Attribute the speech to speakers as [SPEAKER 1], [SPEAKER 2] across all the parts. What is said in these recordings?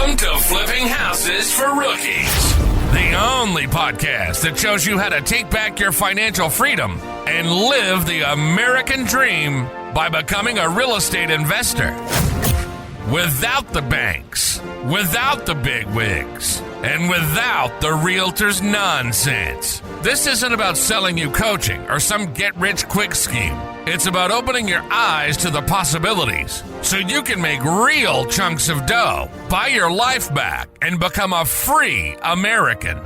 [SPEAKER 1] Welcome to Flipping Houses for Rookies, the only podcast that shows you how to take back your financial freedom and live the American dream by becoming a real estate investor. Without the banks, without the big wigs, and without the realtor's nonsense. This isn't about selling you coaching or some get-rich-quick scheme. It's about opening your eyes to the possibilities so you can make real chunks of dough, buy your life back, and become a free American.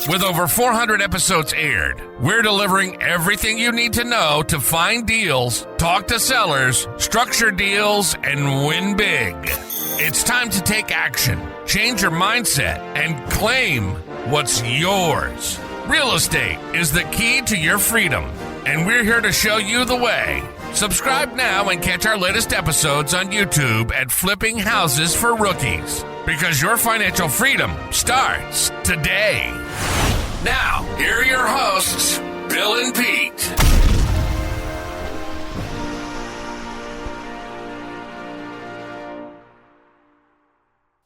[SPEAKER 1] With over 400 episodes aired, we're delivering everything you need to know to find deals, talk to sellers, structure deals, and win big. It's time to take action, change your mindset, and claim what's yours. Real estate is the key to your freedom, and we're here to show you the way. Subscribe now and catch our latest episodes on YouTube at Flipping Houses for Rookies, because your financial freedom starts today. Now, here are your hosts, Bill and Pete.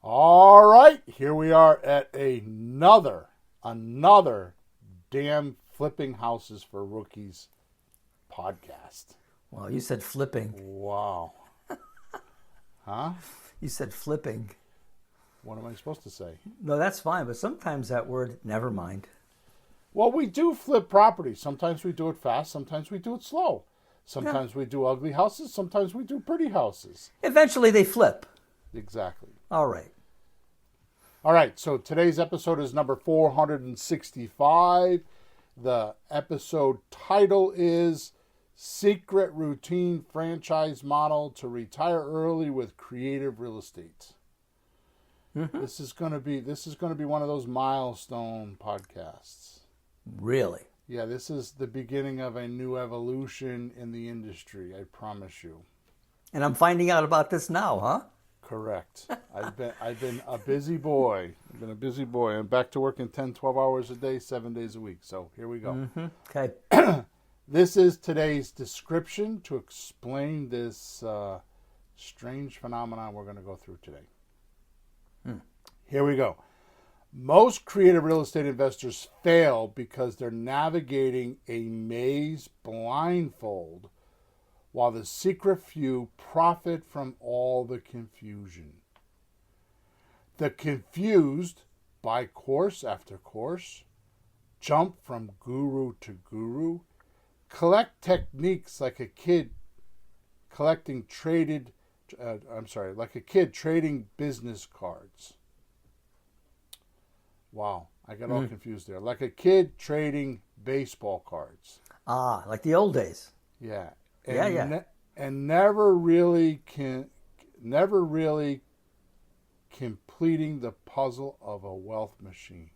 [SPEAKER 2] All right, here we are at another damn Flipping Houses for Rookies podcast.
[SPEAKER 3] Well, you said flipping.
[SPEAKER 2] Wow. Huh?
[SPEAKER 3] You said flipping.
[SPEAKER 2] What am I supposed to say?
[SPEAKER 3] No, that's fine, but sometimes that word, never mind.
[SPEAKER 2] Well, we do flip property. Sometimes we do it fast, sometimes we do it slow. Sometimes we do ugly houses, sometimes we do pretty houses.
[SPEAKER 3] Eventually they flip.
[SPEAKER 2] Exactly.
[SPEAKER 3] All right.
[SPEAKER 2] All right, so today's episode is number 465. The episode title is Secret Routine Franchise Model to Retire Early with Creative Real Estate. Mm-hmm. This is going to be one of those milestone podcasts.
[SPEAKER 3] Really?
[SPEAKER 2] Yeah, this is the beginning of a new evolution in the industry, I promise you.
[SPEAKER 3] And I'm finding out about this now, huh?
[SPEAKER 2] Correct. I've been a busy boy. I'm back to working 10, 12 hours a day, 7 days a week. So here we go.
[SPEAKER 3] Mm-hmm. Okay.
[SPEAKER 2] This is today's description to explain this strange phenomenon we're going to go through today. Here we go. Most creative real estate investors fail because they're navigating a maze blindfold, while the secret few profit from all the confusion. The confused buy course after course, jump from guru to guru, collect techniques like a kid trading business cards. Wow, I got all confused there. Like a kid trading baseball cards.
[SPEAKER 3] Ah, like the old days.
[SPEAKER 2] Yeah. And never really completing the puzzle of a wealth machine.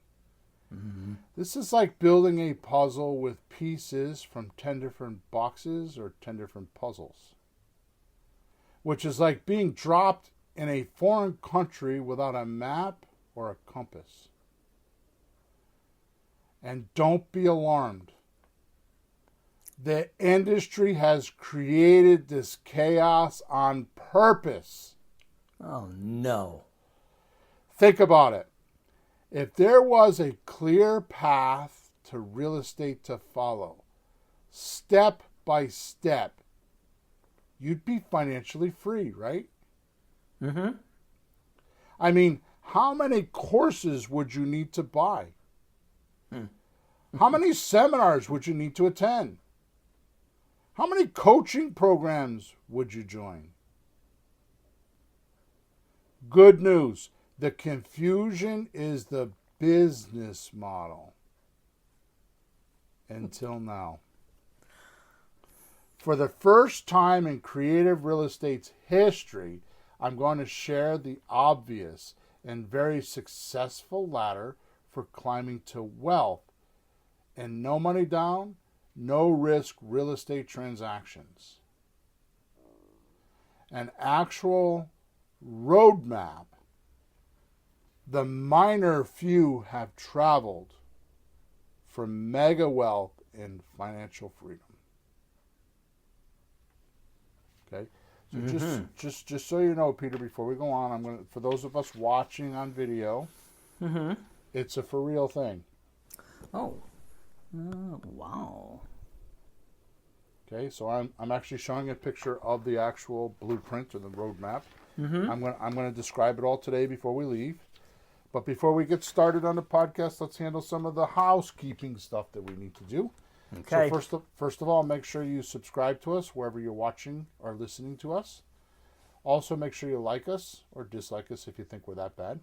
[SPEAKER 2] Mm-hmm. This is like building a puzzle with pieces from 10 different boxes or 10 different puzzles. Which is like being dropped in a foreign country without a map or a compass. And don't be alarmed. The industry has created this chaos on purpose.
[SPEAKER 3] Oh, no.
[SPEAKER 2] Think about it. If there was a clear path to real estate to follow, step by step, you'd be financially free, right?
[SPEAKER 3] Mm-hmm.
[SPEAKER 2] I mean, how many courses would you need to buy? How many seminars would you need to attend? How many coaching programs would you join? Good news. The confusion is the business model. Until now. For the first time in creative real estate's history, I'm going to share the obvious and very successful ladder for climbing to wealth and no money down, no risk real estate transactions. An actual roadmap the minor few have traveled for mega wealth and financial freedom. Okay? So just so you know, Peter, before we go on, I'm going to, for those of us watching on video, it's a for real thing.
[SPEAKER 3] Oh. Wow.
[SPEAKER 2] Okay, so I'm actually showing a picture of the actual blueprint or the roadmap. I'm going to describe it all today before we leave. But before we get started on the podcast, let's handle some of the housekeeping stuff that we need to do.
[SPEAKER 3] Okay.
[SPEAKER 2] So first of all, make sure you subscribe to us wherever you're watching or listening to us. Also, make sure you like us or dislike us if you think we're that bad.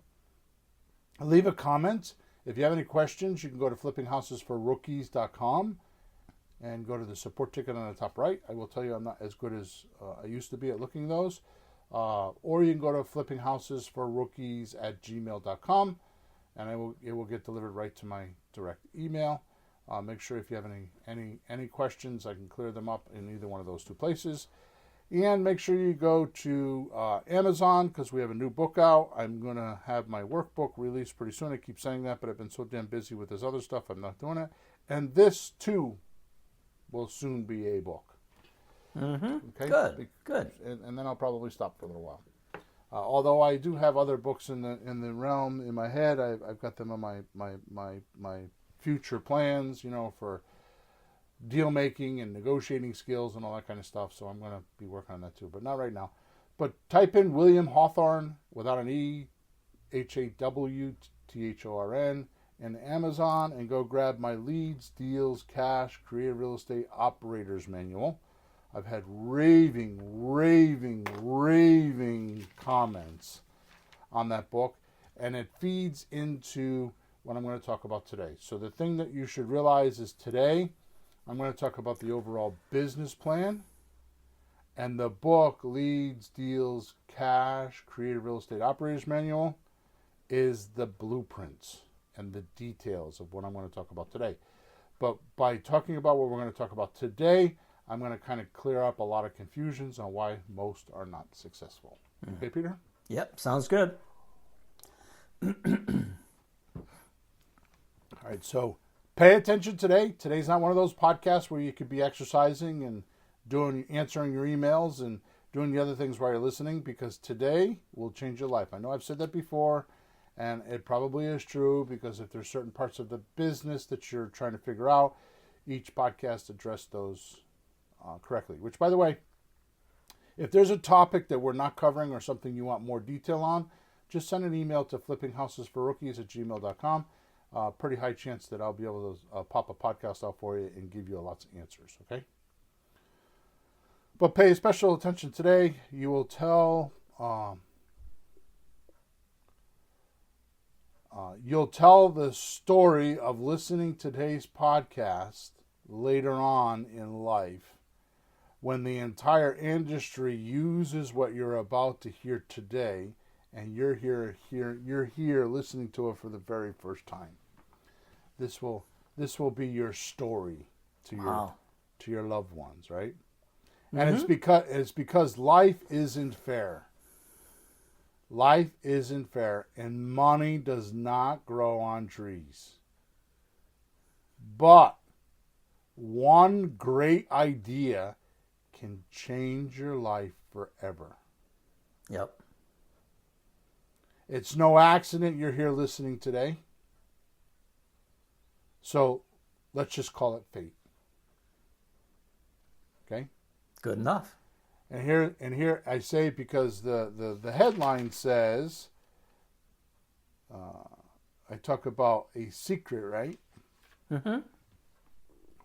[SPEAKER 2] Leave a comment. If you have any questions, you can go to flippinghousesforrookies.com and go to the support ticket on the top right. I will tell you I'm not as good as I used to be at looking those. Or you can go to flippinghousesforrookies@gmail.com and it will get delivered right to my direct email. Make sure if you have any questions, I can clear them up in either one of those two places. And make sure you go to Amazon because we have a new book out. I'm going to have my workbook released pretty soon. I keep saying that, but I've been so damn busy with this other stuff, I'm not doing it. And this, too, will soon be a book. Okay?
[SPEAKER 3] Good.
[SPEAKER 2] And then I'll probably stop for a little while. Although I do have other books in the realm in my head, I've got them on my future plans, for deal making and negotiating skills and all that kind of stuff. So I'm going to be working on that too, but not right now. But type in William Hawthorne without an E, HAWTHORN, in Amazon and go grab my Leads, Deals, Cash, Creative Real Estate Operators Manual. I've had raving comments on that book, and it feeds into what I'm going to talk about today. So the thing that you should realize is today I'm going to talk about the overall business plan, and the book Leads, Deals, Cash, Creative Real Estate Operators Manual is the blueprints and the details of what I'm going to talk about today. But by talking about what we're going to talk about today, I'm going to kind of clear up a lot of confusions on why most are not successful. Okay, Peter?
[SPEAKER 3] Yep, sounds good.
[SPEAKER 2] All right, so pay attention today. Today's not one of those podcasts where you could be exercising and answering your emails and doing the other things while you're listening, because today will change your life. I know I've said that before, and it probably is true, because if there's certain parts of the business that you're trying to figure out, each podcast addressed those correctly. Which, by the way, if there's a topic that we're not covering or something you want more detail on, just send an email to flippinghousesforrookies@gmail.com. Pretty high chance that I'll be able to pop a podcast out for you and give you lots of answers, okay? But pay special attention today. You'll tell the story of listening to today's podcast later on in life, when the entire industry uses what you're about to hear today, and you're here listening to it for the very first time. This will be your story to your loved ones, right? And it's because life isn't fair. Life isn't fair, and money does not grow on trees. But one great idea can change your life forever.
[SPEAKER 3] Yep.
[SPEAKER 2] It's no accident you're here listening today. So let's just call it fate. Okay?
[SPEAKER 3] Good enough.
[SPEAKER 2] And here I say it because the headline says, I talk about a secret, right?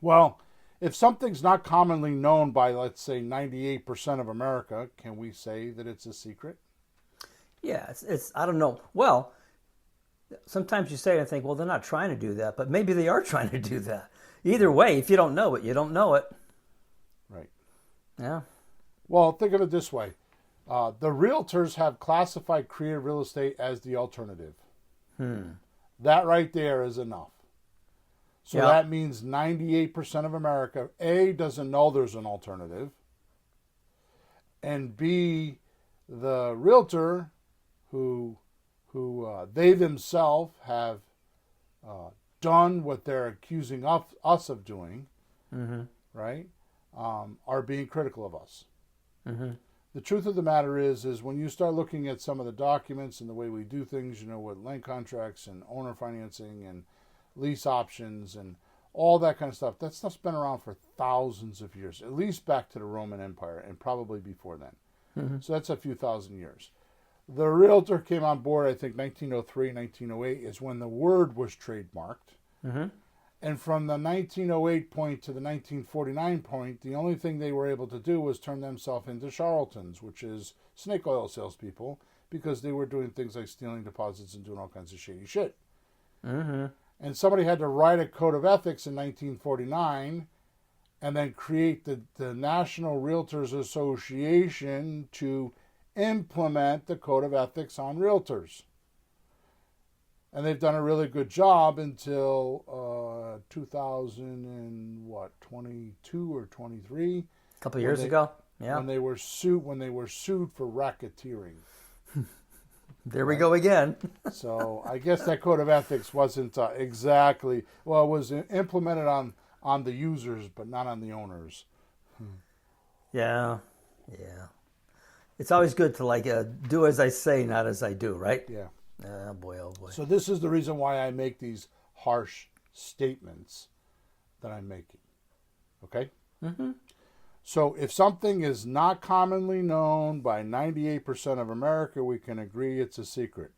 [SPEAKER 2] Well, if something's not commonly known by, let's say, 98% of America, can we say that it's a secret?
[SPEAKER 3] Yeah, it's I don't know. Well, sometimes you say it and think, well, they're not trying to do that, but maybe they are trying to do that. Either way, if you don't know it, you don't know it.
[SPEAKER 2] Right.
[SPEAKER 3] Yeah.
[SPEAKER 2] Well, think of it this way. The realtors have classified creative real estate as the alternative. That right there is enough. So that means 98% of America, A, doesn't know there's an alternative, and B, the realtor who they themselves have done what they're accusing us of doing, right, are being critical of us. the truth of the matter is when you start looking at some of the documents and the way we do things, with land contracts and owner financing and lease options and all that kind of stuff, that stuff's been around for thousands of years, at least back to the Roman Empire and probably before then. Mm-hmm. So that's a few thousand years. The realtor came on board, I think, 1903, 1908 is when the word was trademarked. Mm-hmm. And from the 1908 point to the 1949 point, the only thing they were able to do was turn themselves into charlatans, which is snake oil salespeople, because they were doing things like stealing deposits and doing all kinds of shady shit. Mm-hmm. And somebody had to write a code of ethics in 1949 and then create the National Realtors Association to implement the code of ethics on realtors. And they've done a really good job until 2022 or 23.
[SPEAKER 3] A couple of years ago, yeah.
[SPEAKER 2] When they were sued for racketeering.
[SPEAKER 3] There we go again.
[SPEAKER 2] So I guess that code of ethics wasn't exactly, well, it was implemented on the users, but not on the owners.
[SPEAKER 3] Yeah. It's always good to do as I say, not as I do, right?
[SPEAKER 2] Yeah.
[SPEAKER 3] Oh boy.
[SPEAKER 2] So this is the reason why I make these harsh statements that I'm making. Okay? Mm-hmm. So if something is not commonly known by 98% of America, we can agree it's a secret.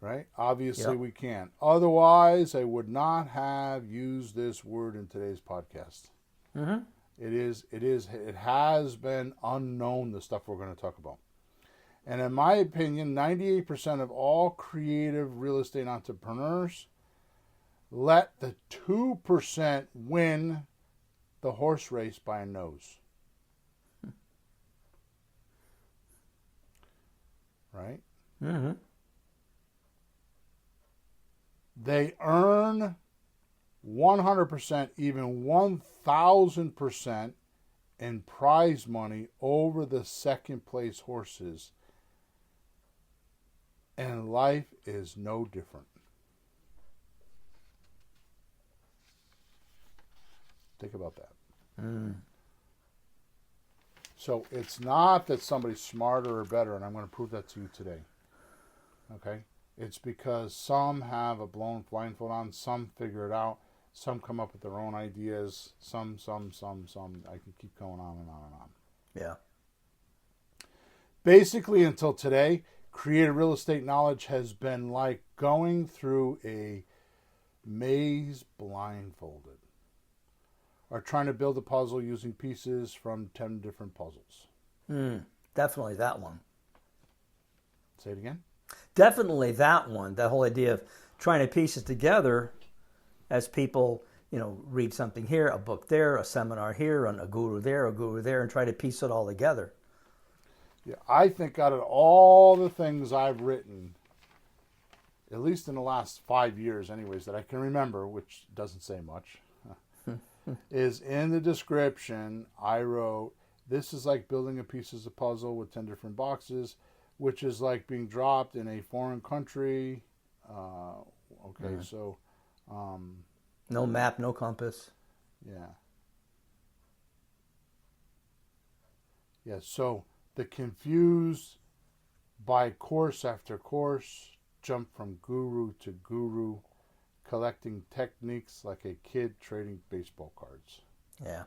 [SPEAKER 2] Right? Obviously, we can't. Otherwise, I would not have used this word in today's podcast. Mm-hmm. It has been unknown, the stuff we're going to talk about. And in my opinion, 98% of all creative real estate entrepreneurs let the 2% win the horse race by a nose. Right? Mm-hmm. They earn 100%, even 1,000% in prize money over the second place horses. And life is no different. Think about that. Mm. So it's not that somebody's smarter or better, and I'm going to prove that to you today. Okay? It's because some have a blindfold on, some figure it out, some come up with their own ideas, some. I can keep going on and on and on.
[SPEAKER 3] Yeah.
[SPEAKER 2] Basically, until today, creative real estate knowledge has been like going through a maze blindfolded, or trying to build a puzzle using pieces from 10 different puzzles.
[SPEAKER 3] Definitely that one.
[SPEAKER 2] Say it again?
[SPEAKER 3] Definitely that one. That whole idea of trying to piece it together as people, read something here, a book there, a seminar here, and a guru there, and try to piece it all together.
[SPEAKER 2] Yeah, I think out of all the things I've written, at least in the last 5 years anyways, that I can remember, which doesn't say much, is in the description I wrote, this is like building a piece of puzzle with 10 different boxes, which is like being dropped in a foreign country. So...
[SPEAKER 3] no map, no compass.
[SPEAKER 2] Yeah. Yeah, so the confused by course after course, jump from guru to guru, collecting techniques like a kid trading baseball cards.
[SPEAKER 3] Yeah.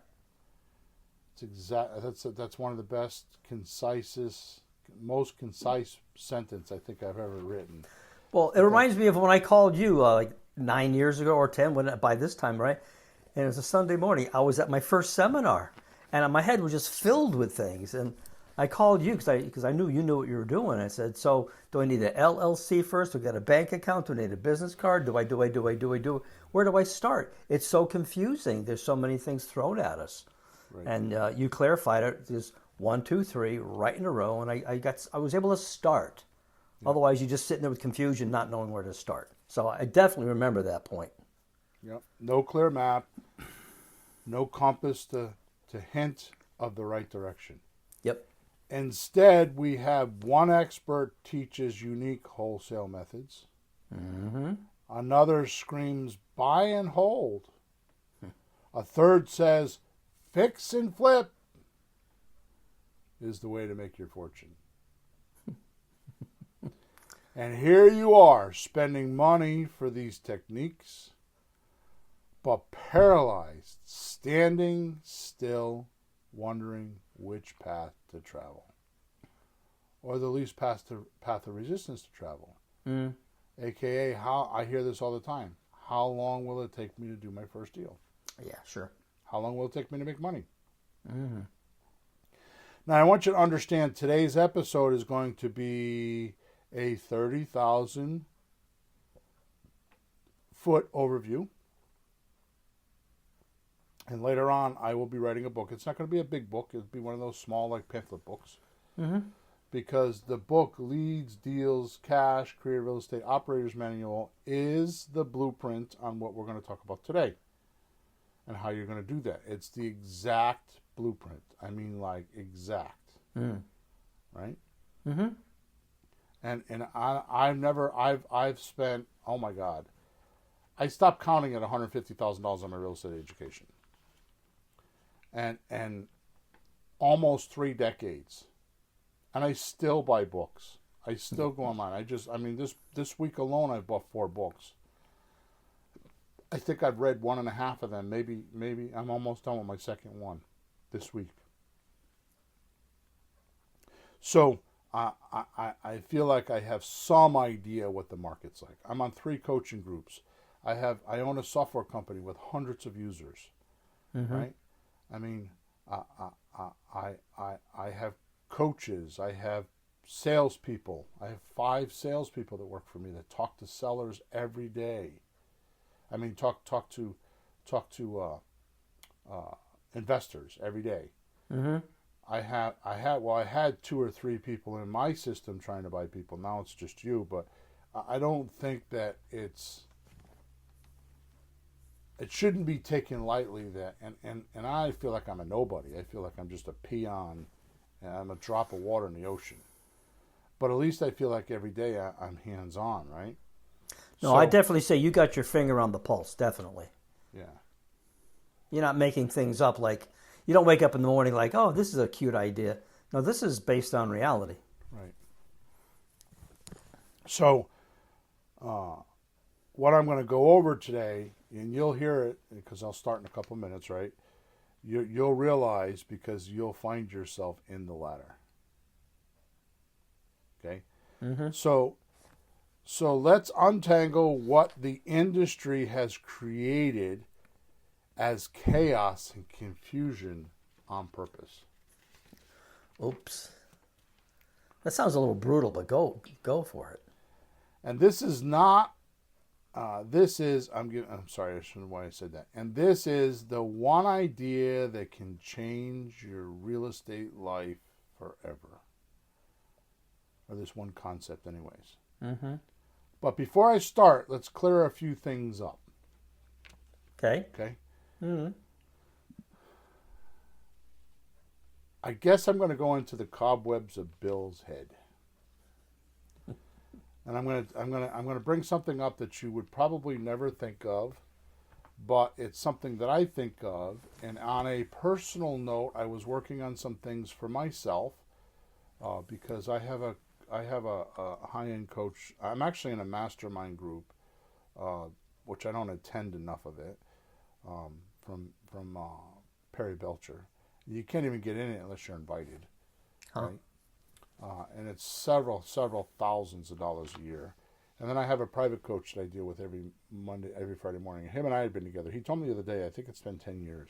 [SPEAKER 2] That's one of the best, most concise sentence I think I've ever written.
[SPEAKER 3] Well, it reminds me of when I called you 9 years ago or 10, by this time, right? And it was a Sunday morning. I was at my first seminar, and my head was just filled with things. And I called you because I knew you knew what you were doing. I said, so do I need an LLC first? Do I get a bank account? Do I need a business card? Do I? Where do I start? It's so confusing. There's so many things thrown at us. Right. And you clarified it. Just 1, 2, 3, right in a row. And I was able to start. Yeah. Otherwise, you're just sitting there with confusion, not knowing where to start. So I definitely remember that point.
[SPEAKER 2] Yep. No clear map. No compass to hint of the right direction.
[SPEAKER 3] Yep.
[SPEAKER 2] Instead, we have one expert teaches unique wholesale methods. Mm-hmm. Another screams, buy and hold. A third says, fix and flip. is the way to make your fortune. And here you are spending money for these techniques, but paralyzed, standing still, wondering which path to travel, or the least path of resistance to travel. AKA, how I hear this all the time. How long will it take me to do my first deal?
[SPEAKER 3] Yeah, sure.
[SPEAKER 2] How long will it take me to make money? Now, I want you to understand today's episode is going to be a 30,000 foot overview. And later on, I will be writing a book. It's not going to be a big book. It'll be one of those small, like, pamphlet books. Because the book, Leads, Deals, Cash, Creative Real Estate Operators Manual, is the blueprint on what we're going to talk about today and how you're going to do that. It's the exact blueprint. I mean, like, exact. Right? And I've spent, oh my God, I stopped counting at $150,000 on my real estate education. And almost 3 decades. And I still buy books. I still go online. This week alone I've bought 4 books. I think I've read 1.5 of them. Maybe I'm almost done with my second one this week. So I feel like I have some idea what the market's like. I'm on 3 coaching groups. I own a software company with hundreds of users. Right? I mean, I have coaches. I have salespeople. I have 5 salespeople that work for me that talk to sellers every day. I mean, talk to investors every day. I had 2 or 3 people in my system trying to buy people. Now it's just you, but I don't think that it shouldn't be taken lightly that, and I feel like I'm a nobody. I feel like I'm just a peon, and I'm a drop of water in the ocean. But at least I feel like every day I'm hands-on, right?
[SPEAKER 3] No, I definitely say you got your finger on the pulse, definitely.
[SPEAKER 2] Yeah.
[SPEAKER 3] You're not making things up like, you don't wake up in the morning like, oh, this is a cute idea. No, this is based on reality.
[SPEAKER 2] Right. So, what I'm going to go over today, and you'll hear it because I'll start in a couple minutes, right? You'll realize because you'll find yourself in the ladder. Okay? So let's untangle what the industry has created as chaos and confusion on purpose.
[SPEAKER 3] Oops. That sounds a little brutal, but go for it.
[SPEAKER 2] And this is not, I'm sorry, I shouldn't know why I said that. And this is the one idea that can change your real estate life forever. Or this one concept anyways. But before I start, let's clear a few things up.
[SPEAKER 3] Okay.
[SPEAKER 2] I guess I'm going to go into the cobwebs of Bill's head. And I'm going to bring something up that you would probably never think of, but it's something that I think of. And on a personal note, I was working on some things for myself because I have a high-end coach. I'm actually in a mastermind group, which I don't attend enough of it, from Perry Belcher. You can't even get in it unless you're invited, right? And it's several thousands of dollars a year. And then I have a private coach that I deal with every Friday morning. Him and I had been together. He told me the other day, I think it's been 10 years.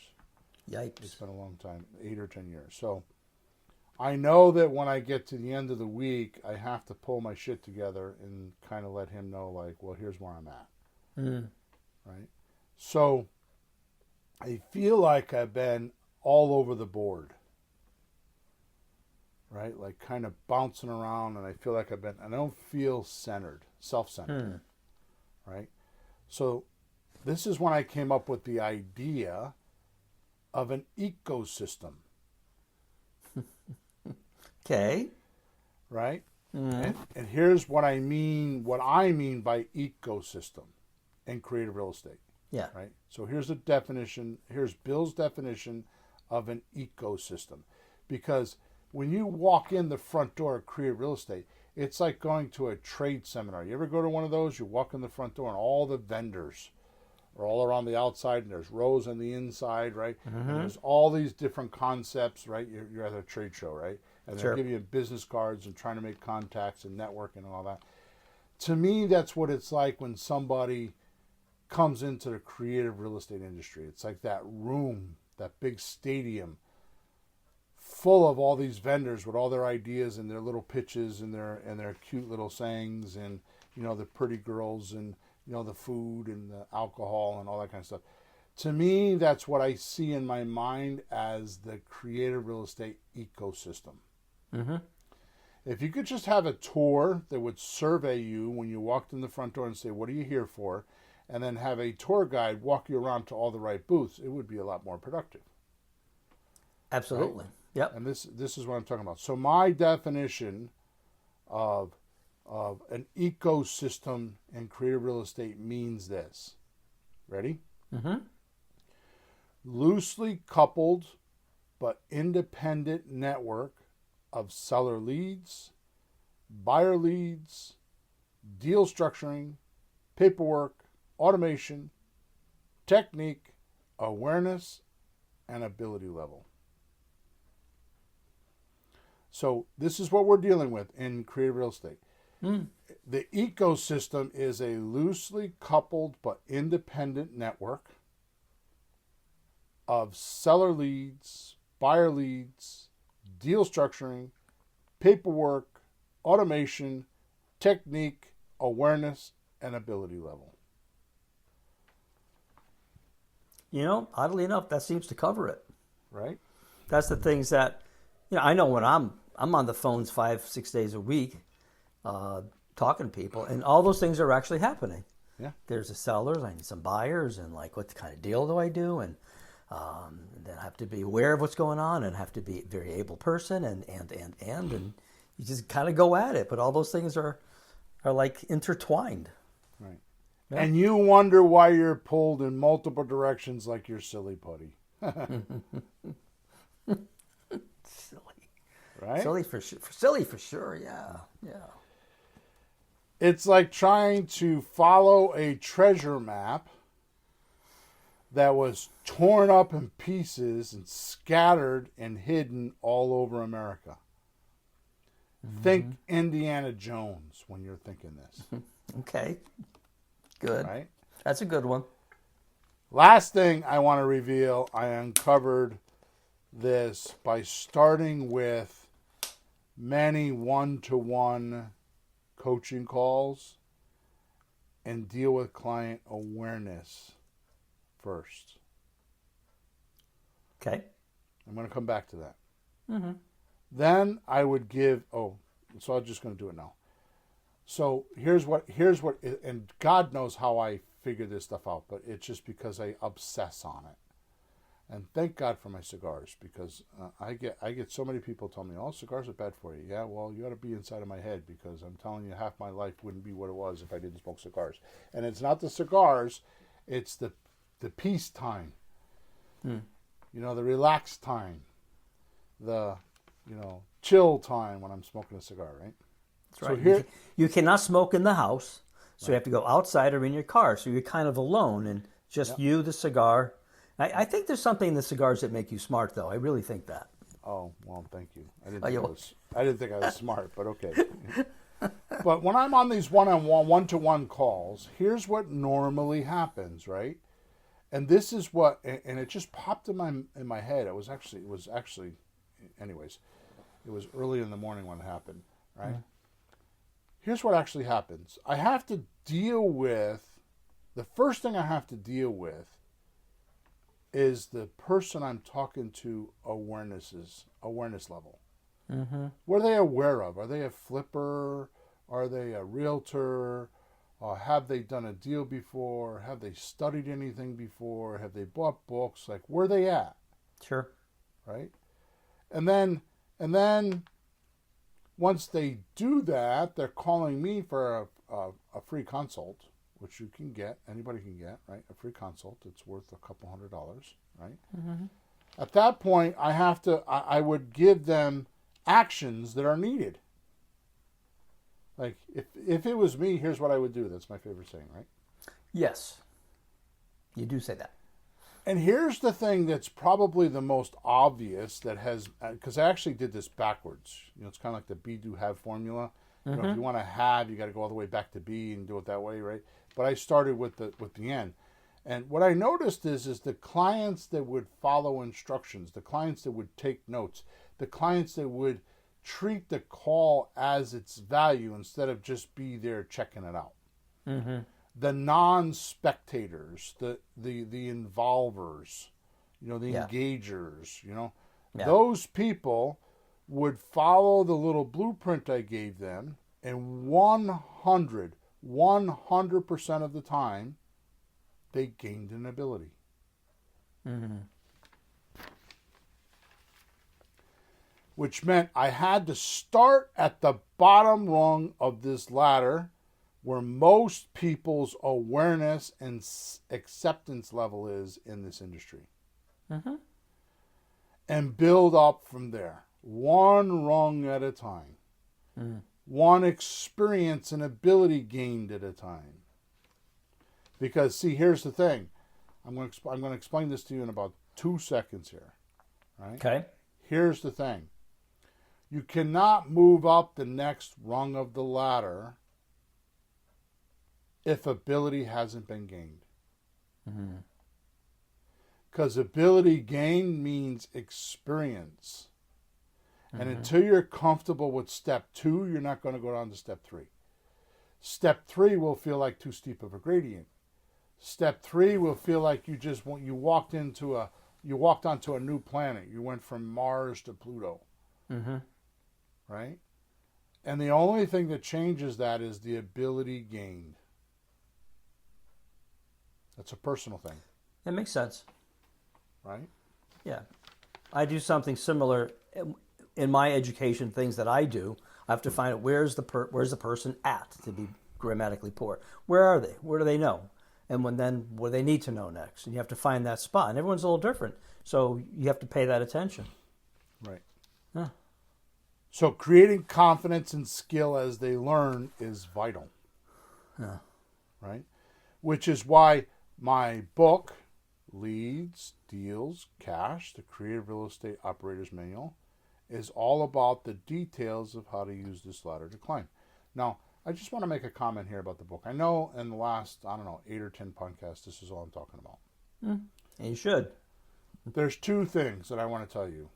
[SPEAKER 3] Yikes.
[SPEAKER 2] It's been a long time, 8 or 10 years. So I know that when I get to the end of the week, I have to pull my shit together and kind of let him know, like, well, here's where I'm at. Right? So I feel like I've been all over the board. Right? Like kind of bouncing around, and I feel like I don't feel centered, self-centered. Right? So this is when I came up with the idea of an ecosystem.
[SPEAKER 3] Okay.
[SPEAKER 2] Right? And here's what I mean by ecosystem in creative real estate.
[SPEAKER 3] Yeah.
[SPEAKER 2] Right? So here's the definition. Here's Bill's definition of an ecosystem. Because when you walk in the front door of Creative Real Estate, it's like going to a trade seminar. You ever go to one of those? You walk in the front door and all the vendors are all around the outside, and there's rows on the inside, right? And there's all these different concepts, right? You're at a trade show, right? And they're giving you business cards and trying to make contacts and networking and all that. To me, that's what it's like when somebody comes into the creative real estate industry. It's like that room, that big stadium, full of all these vendors with all their ideas and their little pitches and their cute little sayings, and the pretty girls, and the food and the alcohol and all that kind of stuff. To me, that's what I see in my mind as the creative real estate ecosystem. If you could just have a tour that would survey you when you walked in the front door and say, what are you here for? And then have a tour guide walk you around to all the right booths, it would be a lot more productive.
[SPEAKER 3] Absolutely.
[SPEAKER 2] Right?
[SPEAKER 3] Yep.
[SPEAKER 2] And this is what I'm talking about. So my definition of an ecosystem in creative real estate means this. Ready? Loosely coupled but independent network of seller leads, buyer leads, deal structuring, paperwork, automation, technique, awareness, and ability level. So this is what we're dealing with in creative real estate. The ecosystem is a loosely coupled but independent network of seller leads, buyer leads, deal structuring, paperwork, automation, technique, awareness, and ability level.
[SPEAKER 3] Oddly enough, that seems to cover it.
[SPEAKER 2] Right?
[SPEAKER 3] That's the things that, I know when I'm on the phones 5-6 days a week, talking to people, and all those things are actually happening.
[SPEAKER 2] Yeah.
[SPEAKER 3] There's the sellers, I need some buyers, and like, what kind of deal do I do? And then I have to be aware of what's going on, and have to be a very able person, and you just kind of go at it. But all those things are like intertwined.
[SPEAKER 2] Right.
[SPEAKER 3] Yeah.
[SPEAKER 2] And you wonder why you're pulled in multiple directions like you're silly putty.
[SPEAKER 3] Silly.
[SPEAKER 2] Right?
[SPEAKER 3] Silly for sure, yeah.
[SPEAKER 2] It's like trying to follow a treasure map that was torn up in pieces and scattered and hidden all over America. Think Indiana Jones when you're thinking this.
[SPEAKER 3] Okay. Good.
[SPEAKER 2] Right?
[SPEAKER 3] That's a good one.
[SPEAKER 2] Last thing I want to reveal, I uncovered this by starting with many one-to-one coaching calls and deal with client awareness first.
[SPEAKER 3] Okay.
[SPEAKER 2] I'm going to come back to that. Then I would give, so I'm just going to do it now. So here's what, and God knows how I figure this stuff out, but it's just because I obsess on it. And thank God for my cigars, because I get so many people tell me, oh, cigars are bad for you. Yeah, well, you ought to be inside of my head, because I'm telling you, half my life wouldn't be what it was if I didn't smoke cigars. And it's not the cigars, it's the peace time. The relaxed time. The, chill time when I'm smoking a cigar, right?
[SPEAKER 3] That's right. So here, you cannot smoke in the house, so you have to go outside or in your car. So you're kind of alone, and just you, the cigar. I think there's something in the cigars that make you smart, though. I really think that.
[SPEAKER 2] Oh, well, thank you. I didn't think I was smart, but okay. But when I'm on these one-to-one calls, here's what normally happens, right? And this is what, and it just popped in my head. It was actually, anyways, it was early in the morning when it happened, right? Here's what actually happens. I have to deal with, the first thing I have to deal with is the person I'm talking to awareness level. What are they aware of? Are they a flipper? Are they a realtor? Have they done a deal before? Have they studied anything before? Have they bought books? Like, where are they at?
[SPEAKER 3] Sure.
[SPEAKER 2] Right? And then once they do that, they're calling me for a free consult, which you can get, anybody can get, right? A free consult. It's worth a couple $100s, right? At that point, I would give them actions that are needed. Like, if it was me, here's what I would do. That's my favorite saying, right?
[SPEAKER 3] Yes. You do say that.
[SPEAKER 2] And here's the thing that's probably the most obvious that has, because I actually did this backwards. It's kind of like the be, do, have formula. If you want to have, you got to go all the way back to be and do it that way, right? But I started with the end. And what I noticed is the clients that would follow instructions, the clients that would take notes, the clients that would treat the call as its value instead of just be there checking it out. Mm-hmm. The non-spectators, the involvers, the engagers, those people would follow the little blueprint I gave them, and 100% of the time, they gained an ability. Mm-hmm. Which meant I had to start at the bottom rung of this ladder, where most people's awareness and acceptance level is in this industry. Mm-hmm. And build up from there, one rung at a time, one experience and ability gained at a time. Because, see, here's the thing. I'm going to explain this to you in about 2 seconds here. Right?
[SPEAKER 3] Okay.
[SPEAKER 2] Here's the thing. You cannot move up the next rung of the ladder if ability hasn't been gained. Because ability gained means experience. And until you're comfortable with step 2, you're not going to go down to step 3. Step 3 will feel like too steep of a gradient. Step 3 will feel like you walked onto a new planet. You went from Mars to Pluto. Mm-hmm. Right? And the only thing that changes that is the ability gained. That's a personal thing.
[SPEAKER 3] That makes sense.
[SPEAKER 2] Right?
[SPEAKER 3] Yeah. I do something similar in my education, things that I do. I have to find out where's the person at, to be grammatically poor. Where are they? Where do they know? And what do they need to know next? And you have to find that spot. And everyone's a little different. So you have to pay that attention.
[SPEAKER 2] Right.
[SPEAKER 3] Huh.
[SPEAKER 2] So creating confidence and skill as they learn is vital.
[SPEAKER 3] Yeah.
[SPEAKER 2] Right? Which is why my book, Leads, Deals, Cash, the Creative Real Estate Operator's Manual, is all about the details of how to use this ladder to climb. Now, I just want to make a comment here about the book. I know in the last, 8 or 10 podcasts, this is all I'm talking about.
[SPEAKER 3] And you should.
[SPEAKER 2] There's 2 things that I want to tell you.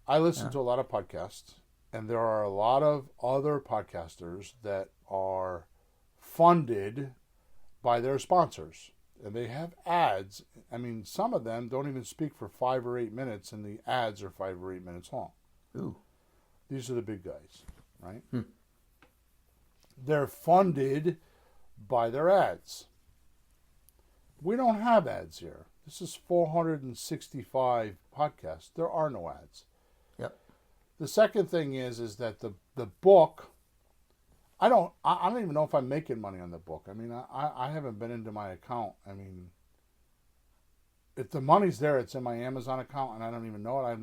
[SPEAKER 2] I listen to a lot of podcasts, and there are a lot of other podcasters that are funded by their sponsors. And they have ads. I mean, some of them don't even speak for 5 or 8 minutes, and the ads are 5 or 8 minutes long.
[SPEAKER 3] Ooh.
[SPEAKER 2] These are the big guys, right? They're funded by their ads. We don't have ads here. This is 465 podcasts. There are no ads.
[SPEAKER 3] Yep.
[SPEAKER 2] The second thing is that the book, I don't even know if I'm making money on the book. I mean, I haven't been into my account. I mean, if the money's there, it's in my Amazon account, and I don't even know it. I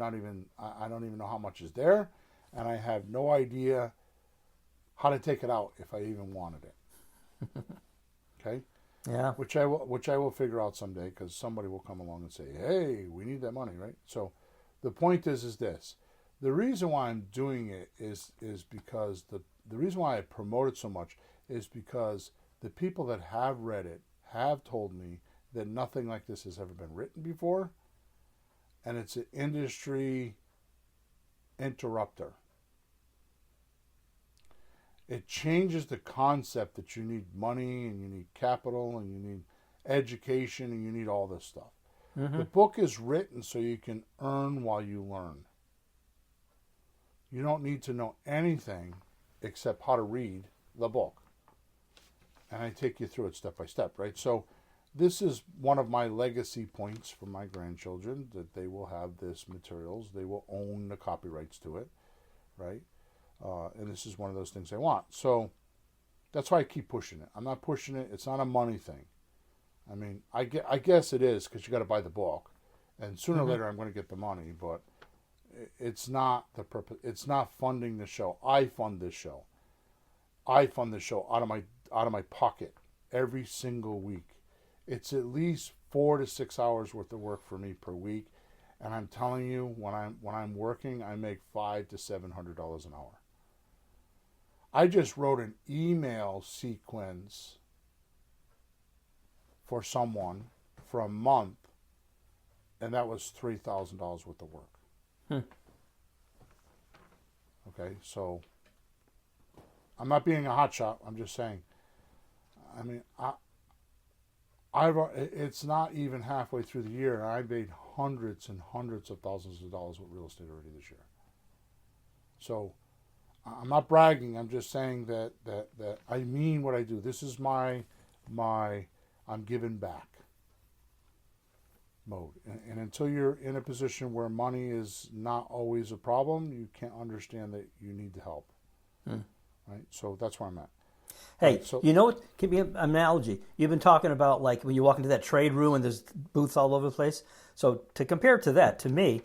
[SPEAKER 2] don't even know how much is there, and I have no idea how to take it out if I even wanted it. Okay.
[SPEAKER 3] Yeah.
[SPEAKER 2] Which I will figure out someday, because somebody will come along and say, "Hey, we need that money," right? So, the point is this: the reason why I'm doing it is because the reason why I promote it so much is because the people that have read it have told me that nothing like this has ever been written before, and it's an industry interrupter. It changes the concept that you need money and you need capital and you need education and you need all this stuff. The book is written so you can earn while you learn. You don't need to know anything except how to read the book. And I take you through it step by step, right? So this is one of my legacy points for my grandchildren, that they will have this materials. They will own the copyrights to it, right? And this is one of those things I want. So that's why I keep pushing it. I'm not pushing it. It's not a money thing. I mean, I guess it is, because you got to buy the book. And sooner or later I'm going to get the money. But It's not the purpose. It's not funding the show. I fund this show. I fund the show out of my pocket every single week. It's at least 4 to 6 hours worth of work for me per week, and I'm telling you, when I'm working, I make $500 to $700 an hour. I just wrote an email sequence for someone for a month, and that was $3,000 worth of work. Okay, so I'm not being a hotshot. I'm just saying. I mean, it's not even halfway through the year, and I made hundreds and hundreds of thousands of dollars with real estate already this year. So I'm not bragging. I'm just saying that I mean what I do. This is my I'm giving back mode. And until you're in a position where money is not always a problem, you can't understand that you need the help. Right? So that's where I'm at.
[SPEAKER 3] Hey,
[SPEAKER 2] right, so,
[SPEAKER 3] you know what? Give me an analogy. You've been talking about like when you walk into that trade room and there's booths all over the place. So to compare to that, to me,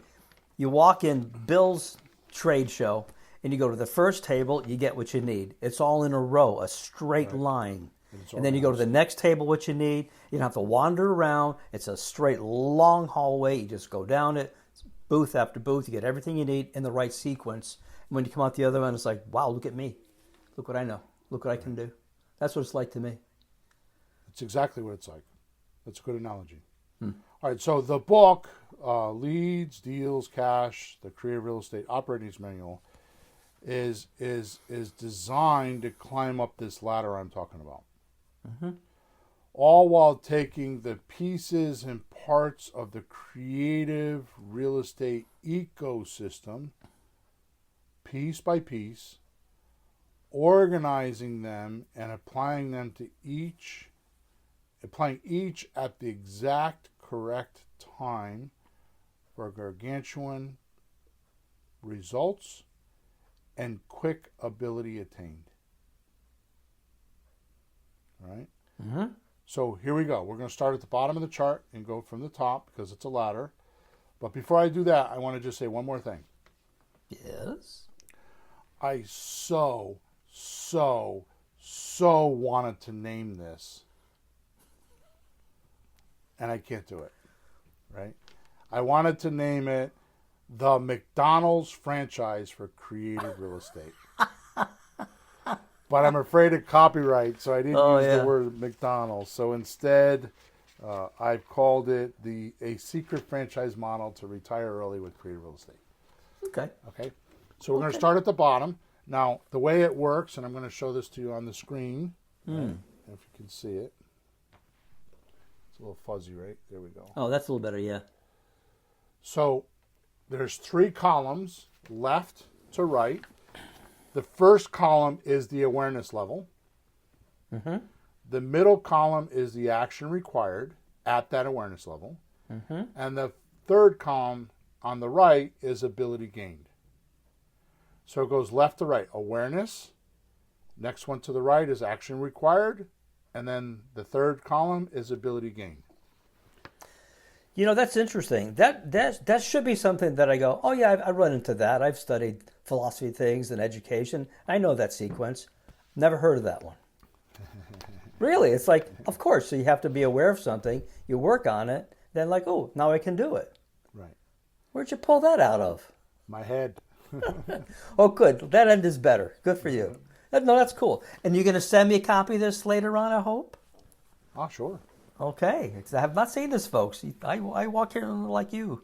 [SPEAKER 3] you walk in Bill's trade show and you go to the first table, you get what you need. It's all in a row, a straight line. And then you go to the next table, what you need. You don't have to wander around. It's a straight, long hallway. You just go down it, booth after booth. You get everything you need in the right sequence. And when you come out the other end, it's like, wow, look at me. Look what I know. Look what I can do. That's what it's like to me.
[SPEAKER 2] It's exactly what it's like. That's a good analogy. All right, so the book, Leads, Deals, Cash, the Creative Real Estate Operating Manual, is designed to climb up this ladder I'm talking about. All while taking the pieces and parts of the creative real estate ecosystem, piece by piece, organizing them and applying each at the exact correct time for gargantuan results and quick ability attained. All right? So here we go. We're going to start at the bottom of the chart and go from the top because it's a ladder. But before I do that, I want to just say one more thing.
[SPEAKER 3] Yes?
[SPEAKER 2] I so wanted to name this, and I can't do it, right? I wanted to name it the McDonald's franchise for creative real estate. But I'm afraid of copyright, so I didn't use the word McDonald's. So instead, I've called it a secret franchise model to retire early with creative real estate. Okay. So we're going to start at the bottom. Now, the way it works, and I'm going to show this to you on the screen, if you can see it. It's a little fuzzy, right? There we go.
[SPEAKER 3] Oh, that's a little better, yeah.
[SPEAKER 2] So there's 3 columns, left to right. The first column is the awareness level. The middle column is the action required at that awareness level. And the third column on the right is ability gained. So it goes left to right. Awareness. Next one to the right is action required. And then the third column is ability gained.
[SPEAKER 3] You know, that's interesting. That should be something that I go, oh yeah, I run into that. I've studied philosophy things and education. I know that sequence. Never heard of that one. Really, it's like, of course, so you have to be aware of something. You work on it. Then like, oh, now I can do it.
[SPEAKER 2] Right.
[SPEAKER 3] Where'd you pull that out of?
[SPEAKER 2] My head.
[SPEAKER 3] Oh, good. That end is better. Good for you. No, that's cool. And you're going to send me a copy of this later on, I hope?
[SPEAKER 2] Oh, sure.
[SPEAKER 3] Okay. I have not seen this, folks. I walk here like you,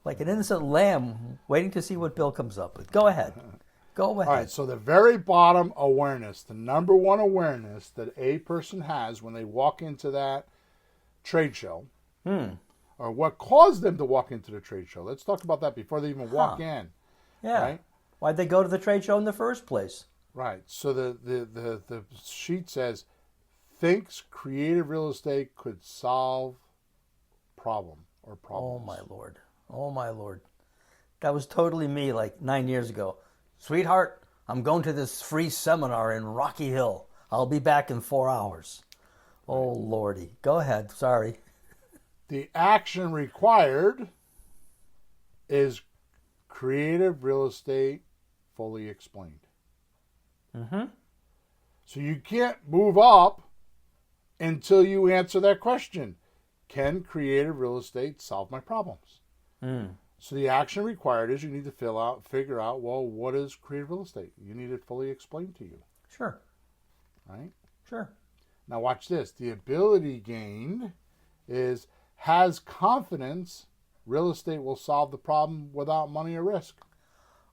[SPEAKER 3] like an innocent lamb, waiting to see what Bill comes up with. Go ahead. Go ahead.
[SPEAKER 2] All right, so the very bottom awareness, the number one awareness that a person has when they walk into that trade show, or what caused them to walk into the trade show. Let's talk about that before they even walk in.
[SPEAKER 3] Yeah.
[SPEAKER 2] Right?
[SPEAKER 3] Why'd they go to the trade show in the first place?
[SPEAKER 2] Right. So the sheet says, thinks creative real estate could solve problem or problems.
[SPEAKER 3] Oh, my Lord. Oh, my Lord. That was totally me like 9 years ago. Sweetheart, I'm going to this free seminar in Rocky Hill. I'll be back in 4 hours. Oh, Lordy. Go ahead. Sorry.
[SPEAKER 2] The action required is creative real estate fully explained.
[SPEAKER 3] Mm-hmm.
[SPEAKER 2] So you can't move up until you answer that question. Can creative real estate solve my problems? So the action required is you need to figure out, well, what is creative real estate? You need it fully explained to you.
[SPEAKER 3] Sure.
[SPEAKER 2] Right?
[SPEAKER 3] Sure.
[SPEAKER 2] Now watch this. The ability gained is has confidence real estate will solve the problem without money or risk.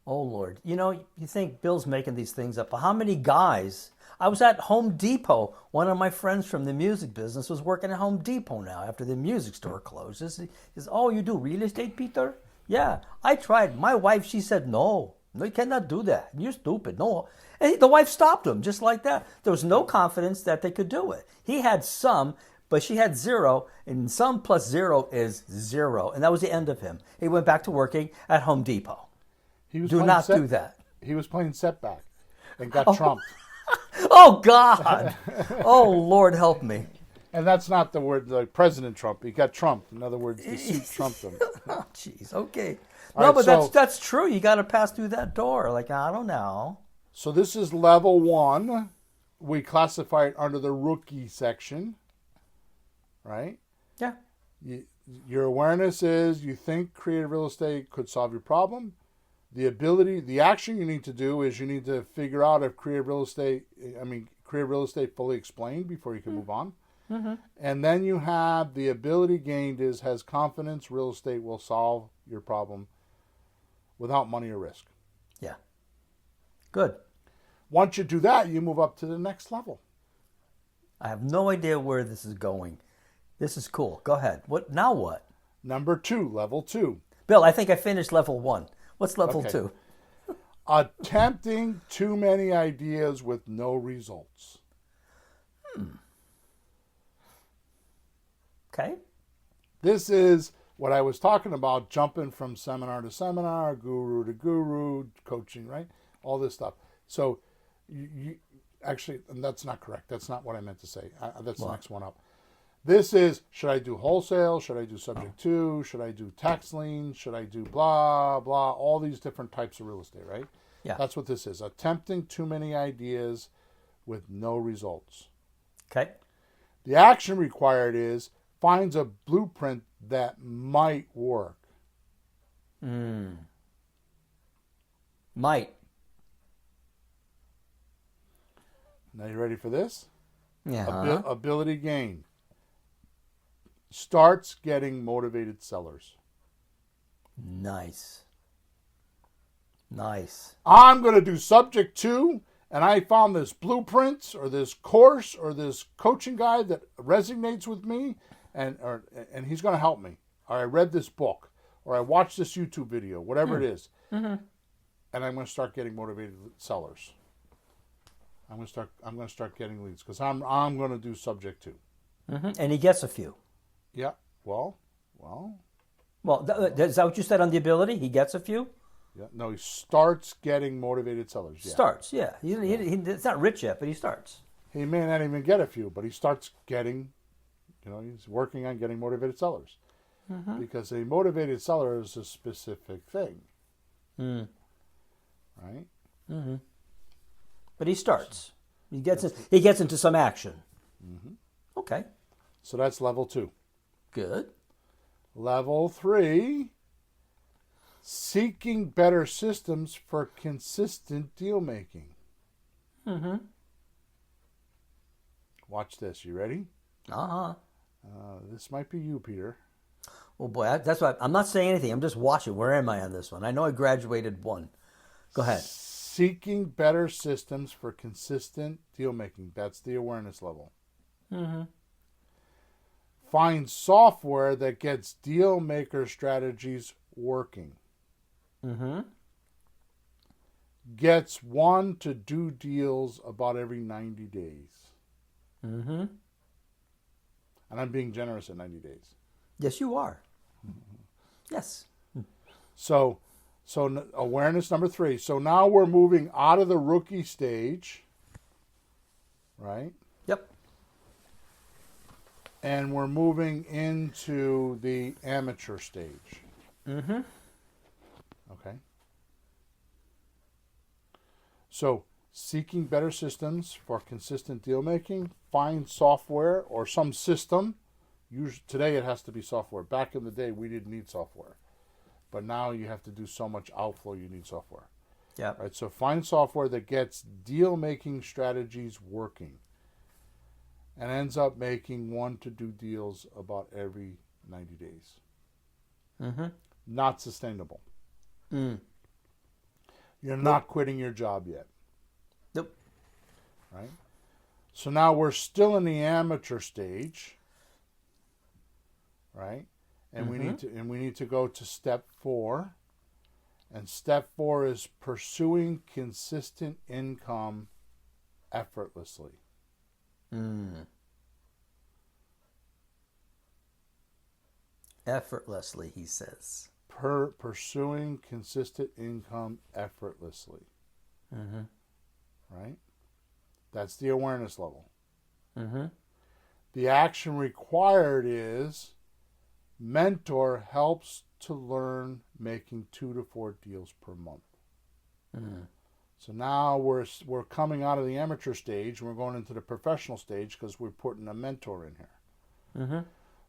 [SPEAKER 3] Oh, Lord. You know, you think Bill's making these things up, but how many guys... I was at Home Depot. One of my friends from the music business was working at Home Depot now after the music store closes. He says, oh, you do real estate, Peter? Yeah, I tried. My wife, she said, no, you cannot do that. You're stupid. No. And the wife stopped him just like that. There was no confidence that they could do it. He had some, but she had zero, and some plus zero is zero. And that was the end of him. He went back to working at Home Depot. Do not do that.
[SPEAKER 2] He was playing setback and got trumped.
[SPEAKER 3] Oh, God. Oh, Lord, help me.
[SPEAKER 2] And that's not the word like President Trump. He got trumped. In other words, the suit trumped him.
[SPEAKER 3] Oh, jeez. Okay.
[SPEAKER 2] All
[SPEAKER 3] No,
[SPEAKER 2] right,
[SPEAKER 3] but
[SPEAKER 2] so-
[SPEAKER 3] that's true. You got to pass through that door. Like, I don't know.
[SPEAKER 2] So this is level 1. We classify it under the rookie section. Right?
[SPEAKER 3] Yeah.
[SPEAKER 2] Your awareness is you think creative real estate could solve your problem. The action you need to do is you need to figure out if creative real estate fully explained before you can move on.
[SPEAKER 3] Mm-hmm.
[SPEAKER 2] And then you have the ability gained is has confidence real estate will solve your problem without money or risk.
[SPEAKER 3] Yeah. Good.
[SPEAKER 2] Once you do that, you move up to the next level.
[SPEAKER 3] I have no idea where this is going. This is cool. Go ahead. What now? What?
[SPEAKER 2] Number 2, level 2.
[SPEAKER 3] Bill, I think I finished level 1. What's level
[SPEAKER 2] Okay.
[SPEAKER 3] 2?
[SPEAKER 2] Attempting too many ideas with no results.
[SPEAKER 3] Okay.
[SPEAKER 2] This is what I was talking about, jumping from seminar to seminar, guru to guru, coaching, right? All this stuff. So you actually, and that's not correct. That's not what I meant to say. That's the next one up. This is, should I do wholesale? Should I do subject to? Should I do tax lien? Should I do blah, blah, all these different types of real estate, right?
[SPEAKER 3] Yeah.
[SPEAKER 2] That's what this is. Attempting too many ideas with no results.
[SPEAKER 3] Okay.
[SPEAKER 2] The action required is finds a blueprint that might work.
[SPEAKER 3] Might.
[SPEAKER 2] Now you ready for this?
[SPEAKER 3] Yeah.
[SPEAKER 2] Ability gain. Starts getting motivated sellers.
[SPEAKER 3] Nice. Nice.
[SPEAKER 2] I'm going to do subject to, and I found this blueprint or this course or this coaching guide that resonates with me, and he's going to help me. Or I read this book, or I watched this YouTube video, whatever it is, and I'm going to start getting motivated sellers. I'm going to start getting leads because I'm going to do subject to.
[SPEAKER 3] And he gets a few.
[SPEAKER 2] Yeah. Well.
[SPEAKER 3] Is that what you said on the ability? He gets a few?
[SPEAKER 2] Yeah. No, he starts getting motivated sellers. Yeah.
[SPEAKER 3] Starts, yeah. It's not rich yet, but he starts.
[SPEAKER 2] He may not even get a few, but he starts getting, he's working on getting motivated sellers. Because a motivated seller is a specific thing. Right?
[SPEAKER 3] But he starts. He gets into some action. Okay.
[SPEAKER 2] So that's level 2.
[SPEAKER 3] Good.
[SPEAKER 2] Level 3, seeking better systems for consistent deal making. Watch this. You ready? This might be you, Peter.
[SPEAKER 3] Oh boy, that's why I'm not saying anything. I'm just watching. Where am I on this one? I know I graduated 1. Go ahead.
[SPEAKER 2] Seeking better systems for consistent deal making. That's the awareness level. Find software that gets deal maker strategies working. Gets 1 to do deals about every 90 days. And I'm being generous at 90 days.
[SPEAKER 3] Yes, you are. Yes.
[SPEAKER 2] So awareness number 3. So now we're moving out of the rookie stage, right?
[SPEAKER 3] Yep.
[SPEAKER 2] And we're moving into the amateur stage. Okay. So seeking better systems for consistent deal making, find software or some system. Usually, today it has to be software. Back in the day, we didn't need software. But now you have to do so much outflow, you need software.
[SPEAKER 3] Yeah.
[SPEAKER 2] Right. So find software that gets deal making strategies working and ends up making 1 to 2 deals about every 90 days.
[SPEAKER 3] Mm-hmm.
[SPEAKER 2] Not sustainable.
[SPEAKER 3] Mm.
[SPEAKER 2] You're not quitting your job yet.
[SPEAKER 3] Nope.
[SPEAKER 2] Right. So now we're still in the amateur stage. Right. And we need to go to step 4. And step 4 is pursuing consistent income effortlessly.
[SPEAKER 3] Effortlessly, he says.
[SPEAKER 2] Pursuing consistent income effortlessly.
[SPEAKER 3] Mm-hmm.
[SPEAKER 2] Right? That's the awareness level.
[SPEAKER 3] Mm-hmm.
[SPEAKER 2] The action required is mentor helps to learn making 2 to 4 deals per month.
[SPEAKER 3] Mm-hmm.
[SPEAKER 2] So now we're coming out of the amateur stage and we're going into the professional stage because we're putting a mentor in here.
[SPEAKER 3] Mm-hmm.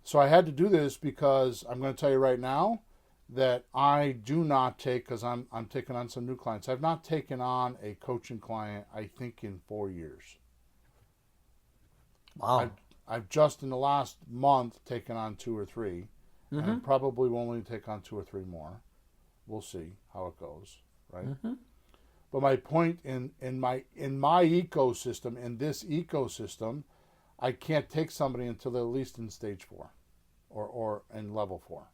[SPEAKER 2] So I had to do this because I'm going to tell you right now that I do not take, because I'm taking on some new clients. I've not taken on a coaching client, I think, in 4 years.
[SPEAKER 3] Wow.
[SPEAKER 2] I've just in the last month taken on 2 or 3.
[SPEAKER 3] Mm-hmm.
[SPEAKER 2] And probably will only take on 2 or 3 more. We'll see how it goes, right?
[SPEAKER 3] Mm-hmm.
[SPEAKER 2] But my point in my ecosystem, in this ecosystem, I can't take somebody until they're at least in stage 4 or in level 4.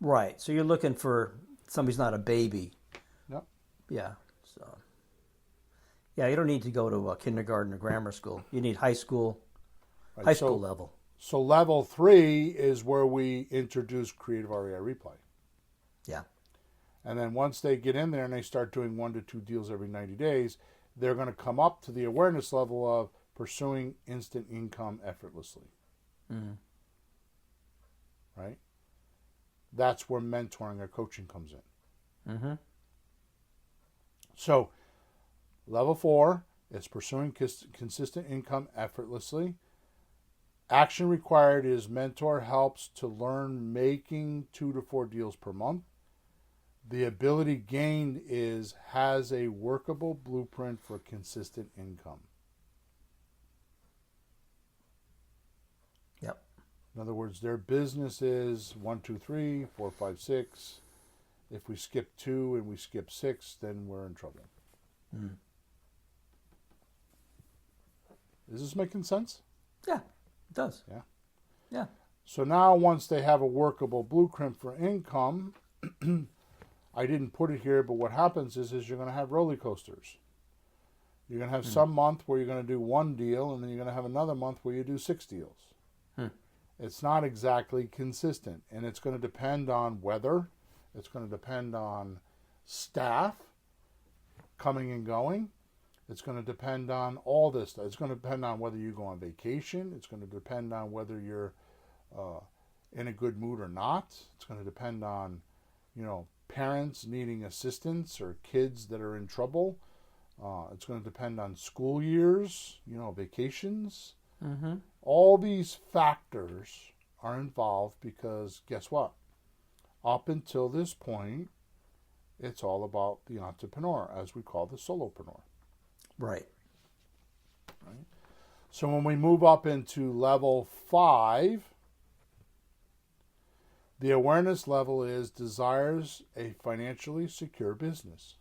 [SPEAKER 3] Right. So you're looking for somebody's not a baby.
[SPEAKER 2] Yep.
[SPEAKER 3] Yeah. So. Yeah, you don't need to go to a kindergarten or grammar school. You need high school,
[SPEAKER 2] Right.
[SPEAKER 3] high school level.
[SPEAKER 2] So level 3 is where we introduce creative REI replay.
[SPEAKER 3] Yeah.
[SPEAKER 2] And then once they get in there and they start doing 1 to 2 deals every 90 days, they're going to come up to the awareness level of pursuing instant income effortlessly.
[SPEAKER 3] Mm-hmm.
[SPEAKER 2] Right? That's where mentoring or coaching comes in.
[SPEAKER 3] Mm-hmm.
[SPEAKER 2] So level 4 is pursuing consistent income effortlessly. Action required is mentor helps to learn making 2 to 4 deals per month. The ability gained is has a workable blueprint for consistent income.
[SPEAKER 3] Yep.
[SPEAKER 2] In other words, their business is 1, 2, 3, 4, 5, 6. If we skip 2 and we skip 6, then we're in trouble.
[SPEAKER 3] Mm.
[SPEAKER 2] Is this making sense?
[SPEAKER 3] Yeah, it does.
[SPEAKER 2] Yeah.
[SPEAKER 3] Yeah.
[SPEAKER 2] So now once they have a workable blueprint for income, I didn't put it here, but what happens is you're going to have roller coasters. You're going to have some month where you're going to do 1 deal, and then you're going to have another month where you do 6 deals. It's not exactly consistent, and it's going to depend on weather. It's going to depend on staff coming and going. It's going to depend on all this stuff. It's going to depend on whether you go on vacation. It's going to depend on whether you're in a good mood or not. It's going to depend on, parents needing assistance or kids that are in trouble. It's going to depend on school years, vacations.
[SPEAKER 3] Mm-hmm.
[SPEAKER 2] All these factors are involved because guess what? Up until this point, it's all about the entrepreneur, as we call the solopreneur.
[SPEAKER 3] Right.
[SPEAKER 2] Right. So when we move up into level 5, the awareness level is desires a financially secure business.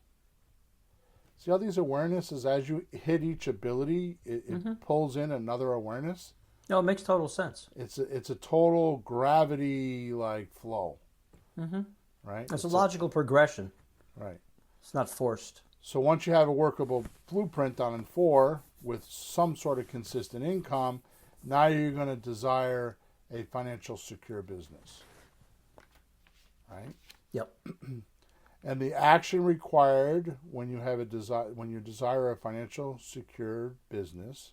[SPEAKER 2] See how these awarenesses, as you hit each ability, it pulls in another awareness?
[SPEAKER 3] No, it makes total sense.
[SPEAKER 2] It's a total gravity like flow.
[SPEAKER 3] Mm-hmm.
[SPEAKER 2] Right?
[SPEAKER 3] It's a logical progression.
[SPEAKER 2] Right.
[SPEAKER 3] It's not forced.
[SPEAKER 2] So once you have a workable blueprint on in 4 with some sort of consistent income, now you're going to desire a financial secure business. Right?
[SPEAKER 3] Yep.
[SPEAKER 2] And the action required when you have when you desire a financial secure business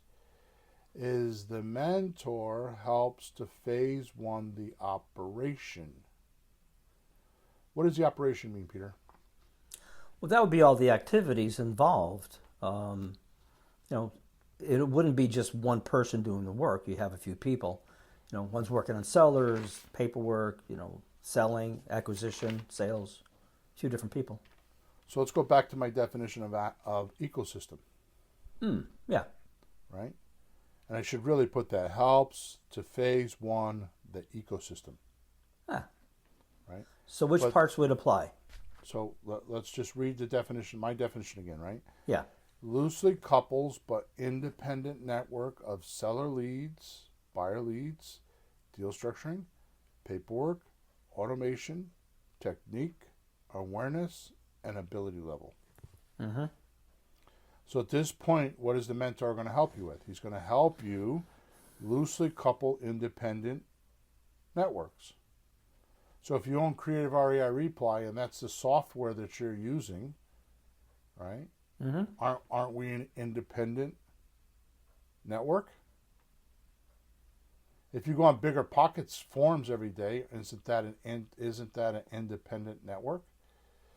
[SPEAKER 2] is the mentor helps to phase 1 the operation. What does the operation mean, Peter?
[SPEAKER 3] Well, that would be all the activities involved. It wouldn't be just one person doing the work. You have a few people. One's working on sellers, paperwork, selling, acquisition, sales. A few different people.
[SPEAKER 2] So let's go back to my definition of ecosystem.
[SPEAKER 3] Yeah.
[SPEAKER 2] Right? And I should really put that helps to phase one the ecosystem.
[SPEAKER 3] Ah.
[SPEAKER 2] Right?
[SPEAKER 3] So which parts would apply?
[SPEAKER 2] So let's just read the definition, my definition again, right?
[SPEAKER 3] Yeah.
[SPEAKER 2] Loosely couples but independent network of seller leads, buyer leads, deal structuring, paperwork, automation, technique, awareness, and ability level.
[SPEAKER 3] Mm-hmm.
[SPEAKER 2] So at this point, what is the mentor going to help you with? He's going to help you loosely couple independent networks. So if you own Creative REI Reply and that's the software that you're using, right?
[SPEAKER 3] Mm-hmm.
[SPEAKER 2] Aren't we an independent network? If you go on Bigger Pockets forums every day, isn't that an independent network?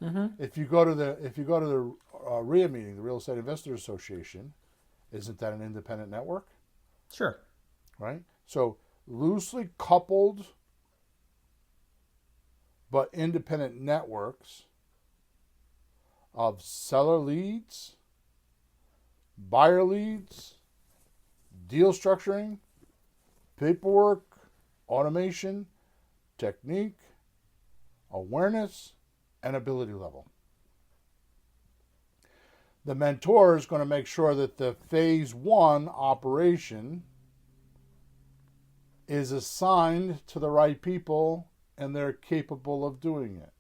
[SPEAKER 3] Mm-hmm.
[SPEAKER 2] If you go to the RIA meeting, the Real Estate Investors Association, isn't that an independent network?
[SPEAKER 3] Sure.
[SPEAKER 2] Right? So loosely coupled but independent networks of seller leads, buyer leads, deal structuring, paperwork, automation, technique, awareness, and ability level. The mentor is going to make sure that the phase one operation is assigned to the right people and they're capable of doing it.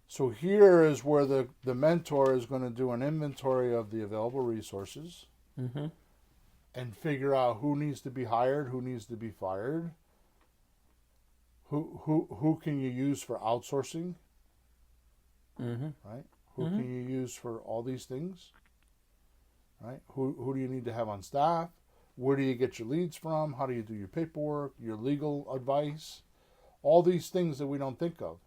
[SPEAKER 2] So here is where the mentor is going to do an inventory of the available resources
[SPEAKER 3] Mm-hmm.
[SPEAKER 2] and figure out who needs to be hired, who needs to be fired, who can you use for outsourcing,
[SPEAKER 3] Mm-hmm.
[SPEAKER 2] right? Who can you use for all these things, right? Who do you need to have on staff? Where do you get your leads from? How do you do your paperwork, your legal advice? All these things that we don't think of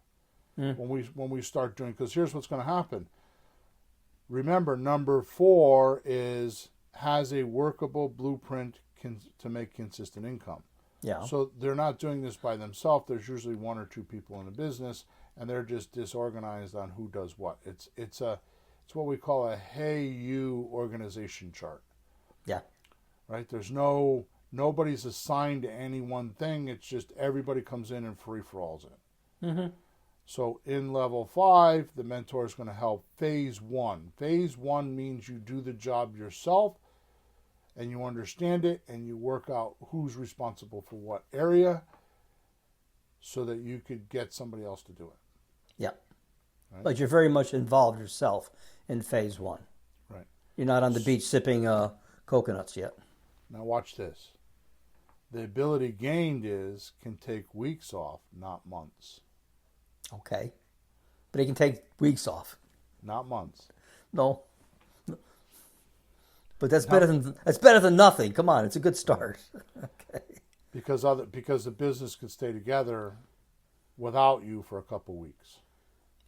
[SPEAKER 2] when we start doing, because here's what's going to happen. Remember, number 4 has a workable blueprint to make consistent income.
[SPEAKER 3] Yeah.
[SPEAKER 2] So they're not doing this by themselves. There's usually 1 or 2 people in the business, and they're just disorganized on who does what. It's what we call a hey you organization chart.
[SPEAKER 3] Yeah.
[SPEAKER 2] Right? Nobody's assigned to any one thing. It's just everybody comes in and free-for-alls it.
[SPEAKER 3] Mm-hmm.
[SPEAKER 2] So in level 5, the mentor is going to help phase 1. Phase 1 means you do the job yourself and you understand it and you work out who's responsible for what area so that you could get somebody else to do it.
[SPEAKER 3] Yeah.
[SPEAKER 2] Right?
[SPEAKER 3] But you're very much involved yourself in phase 1.
[SPEAKER 2] Right.
[SPEAKER 3] You're not on the beach sipping coconuts yet.
[SPEAKER 2] Now watch this. The ability gained can take weeks off, not months.
[SPEAKER 3] Okay. But he can take weeks off.
[SPEAKER 2] Not months.
[SPEAKER 3] No. But that's better than nothing. Come on, it's a good start. Okay.
[SPEAKER 2] Because the business could stay together without you for a couple weeks.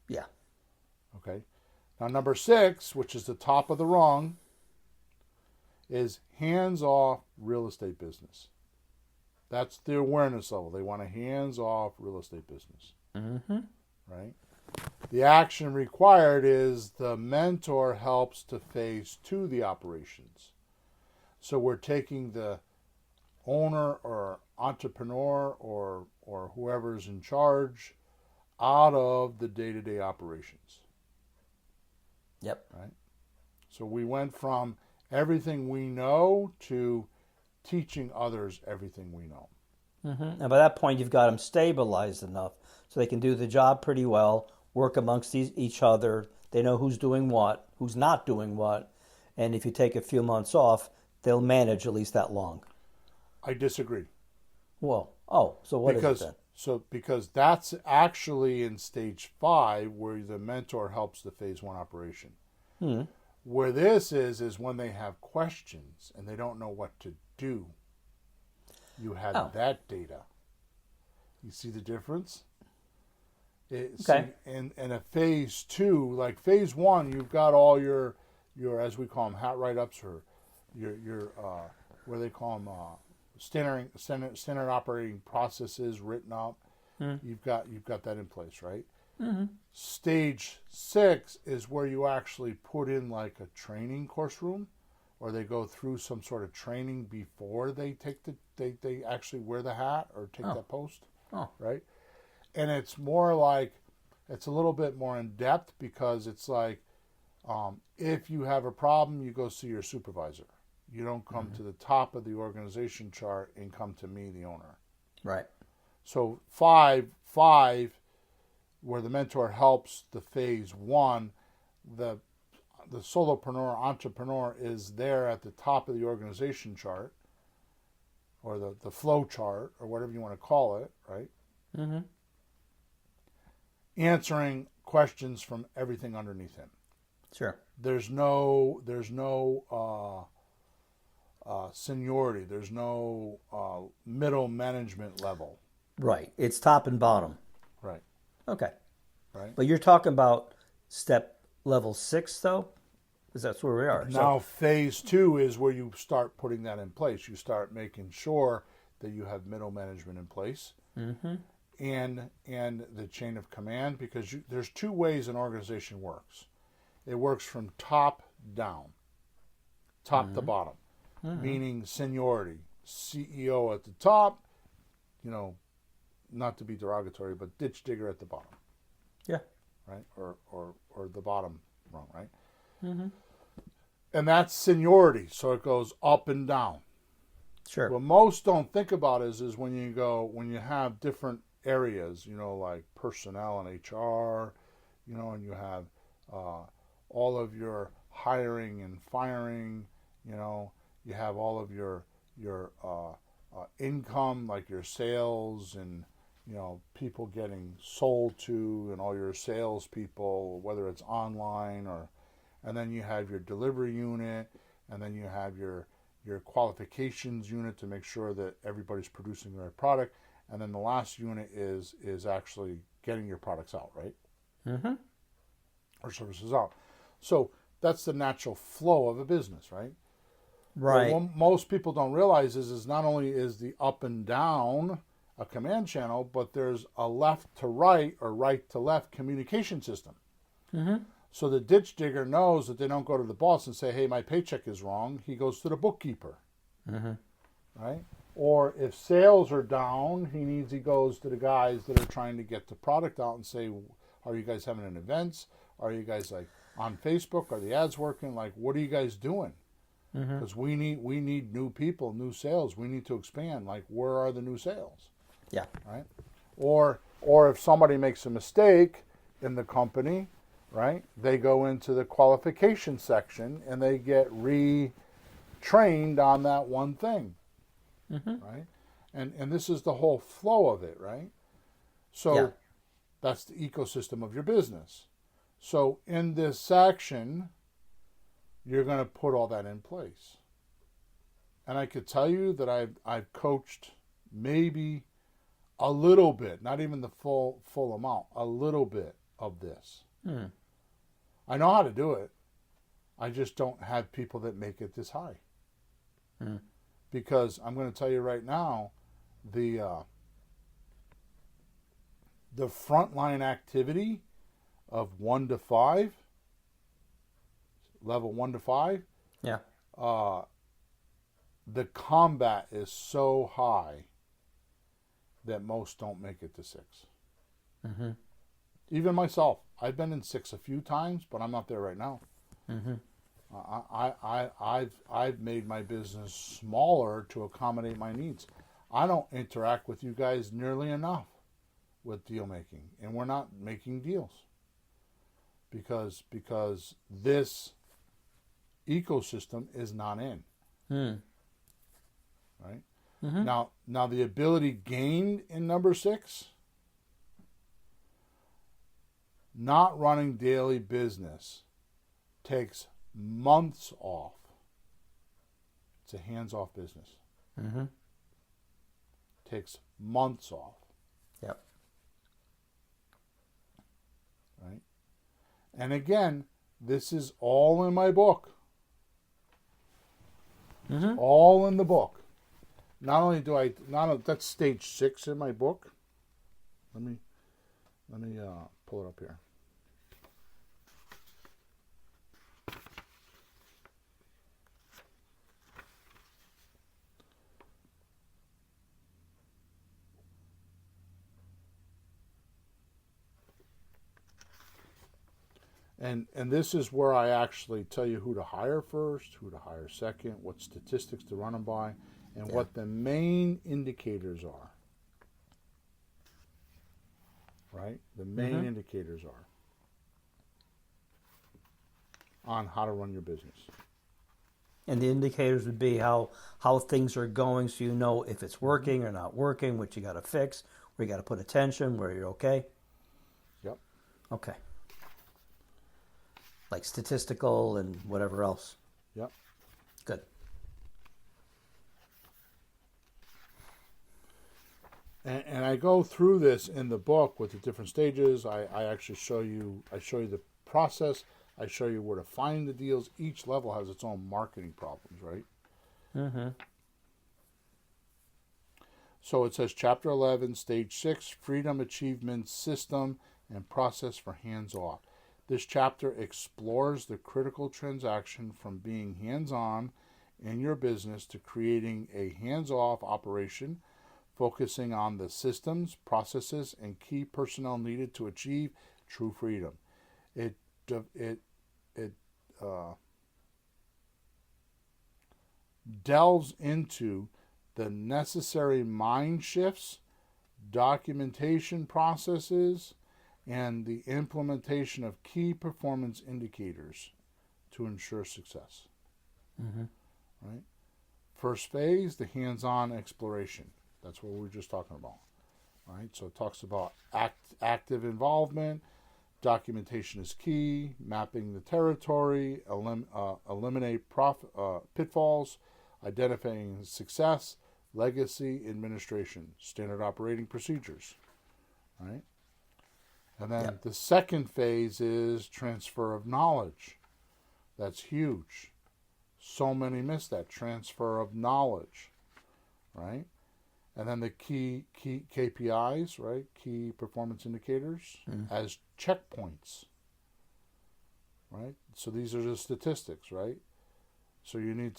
[SPEAKER 3] Yeah.
[SPEAKER 2] Okay. Now number 6, which is the top of the rung, is hands-off real estate business. That's the awareness level. They want a hands-off real estate business.
[SPEAKER 3] Mm-hmm.
[SPEAKER 2] Right? The action required is the mentor helps to phase 2 the operations. So we're taking the owner or entrepreneur or whoever's in charge out of the day-to-day operations.
[SPEAKER 3] Yep.
[SPEAKER 2] Right? So we went from everything we know to teaching others everything we know.
[SPEAKER 3] Mm-hmm. And by that point, you've got them stabilized enough so they can do the job pretty well, work amongst each other. They know who's doing what, who's not doing what. And if you take a few months off, they'll manage at least that long.
[SPEAKER 2] I disagree.
[SPEAKER 3] Well, so what is it then?
[SPEAKER 2] Because that's actually in stage 5 where the mentor helps the phase 1 operation.
[SPEAKER 3] Hmm.
[SPEAKER 2] Where this is when they have questions and they don't know what to do. You have that data. You see the difference? See, in a phase 2, like phase 1, you've got all your as we call them hat write-ups, or your what do they call them, standard operating processes written up. You've got that in place, right? Stage 6 is where you actually put in like a training course room, or they go through some sort of training before they take they actually wear the hat or take that post, right? And it's more like, it's a little bit more in depth, because it's like, if you have a problem, you go see your supervisor. You don't come to the top of the organization chart and come to me, the owner.
[SPEAKER 3] Right.
[SPEAKER 2] So 5, where the mentor helps the phase 1, the solopreneur, entrepreneur is there at the top of the organization chart, or the flow chart, or whatever you want to call it, right? Answering questions from everything underneath him.
[SPEAKER 3] Sure.
[SPEAKER 2] There's no seniority. There's no middle management level.
[SPEAKER 3] Right. It's top and bottom.
[SPEAKER 2] Right.
[SPEAKER 3] Okay.
[SPEAKER 2] Right.
[SPEAKER 3] But you're talking about step level 6, though? Because that's where we are.
[SPEAKER 2] Now, phase 2 is where you start putting that in place. You start making sure that you have middle management in place, and the chain of command, because there's 2 ways an organization works. It works from top down, top to bottom, meaning seniority. CEO at the top, not to be derogatory, but ditch digger at the bottom.
[SPEAKER 3] Yeah.
[SPEAKER 2] Right? Or the bottom rung, right? And that's seniority, so it goes up and down.
[SPEAKER 3] Sure.
[SPEAKER 2] What most don't think about is when you have different areas, like personnel and HR, and you have all of your hiring and firing, you have all of your income, like your sales and, people getting sold to, and all your sales people, whether it's online and then you have your delivery unit, and then you have your qualifications unit to make sure that everybody's producing the right product, and then the last unit is actually getting your products out, right? Or services out. So that's the natural flow of a business, right?
[SPEAKER 3] Right.
[SPEAKER 2] What most people don't realize is not only is the up and down a command channel, but there's a left to right or right to left communication system. So the ditch digger knows that they don't go to the boss and say, hey, my paycheck is wrong. He goes to the bookkeeper. Right? Or if sales are down, he goes to the guys that are trying to get the product out and say, are you guys having an events? Are you guys like on Facebook? Are the ads working? Like, what are you guys doing? Because we need new people, new sales. We need to expand. Like, where are the new sales?
[SPEAKER 3] Yeah.
[SPEAKER 2] Right? Or if somebody makes a mistake in the company, right, they go into the qualification section and they get retrained on that one thing. Right? And this is the whole flow of it, right? So that's the ecosystem of your business. So in this section, you're going to put all that in place. And I could tell you that I've coached maybe a little bit, not even the full amount, a little bit of this. I know how to do it. I just don't have people that make it this high. Because I'm going to tell you right now, the frontline activity of 1 to 5, level 1 to 5, the combat is so high that most don't make it to 6. Even myself, I've been in 6 a few times, but I'm not there right now. I've made my business smaller to accommodate my needs. I don't interact with you guys nearly enough with deal making, and we're not making deals because this ecosystem is not in. Right? Now the ability gained in number 6, not running daily business takes months off. It's a hands-off business. Takes months off.
[SPEAKER 3] Yep.
[SPEAKER 2] And again, this is all in my book.
[SPEAKER 3] Mm-hmm.
[SPEAKER 2] All in the book. That's stage 6 in my book. Let me pull it up here. And this is where I actually tell you who to hire first, who to hire second, what statistics to run them by, and what the main indicators are. Right? The main indicators are on how to run your business.
[SPEAKER 3] And the indicators would be how things are going, so you know if it's working or not working, what you got to fix, where you got to put attention, where you're okay.
[SPEAKER 2] Yep.
[SPEAKER 3] Okay. Like statistical and whatever else.
[SPEAKER 2] Yep.
[SPEAKER 3] Good.
[SPEAKER 2] And I go through this in the book with the different stages. I actually show you the process. I show you where to find the deals. Each level has its own marketing problems, right?
[SPEAKER 3] Mm-hmm.
[SPEAKER 2] So it says Chapter 11, Stage 6, Freedom, Achievement, System, and Process for Hands-Off. This chapter explores the critical transaction from being hands-on in your business to creating a hands-off operation, focusing on the systems, processes, and key personnel needed to achieve true freedom. It delves into the necessary mind shifts, documentation processes, and the implementation of key performance indicators to ensure success.
[SPEAKER 3] Mm-hmm.
[SPEAKER 2] Right? First phase, the hands-on exploration. That's what we were just talking about. Right? So it talks about active involvement, documentation is key, mapping the territory, eliminate pitfalls, identifying success, legacy, administration, standard operating procedures. Right? And then the second phase is transfer of knowledge. That's huge. So many miss that transfer of knowledge, right? And then the key KPIs, right? Key performance indicators as checkpoints, right? So these are the statistics, right? So you need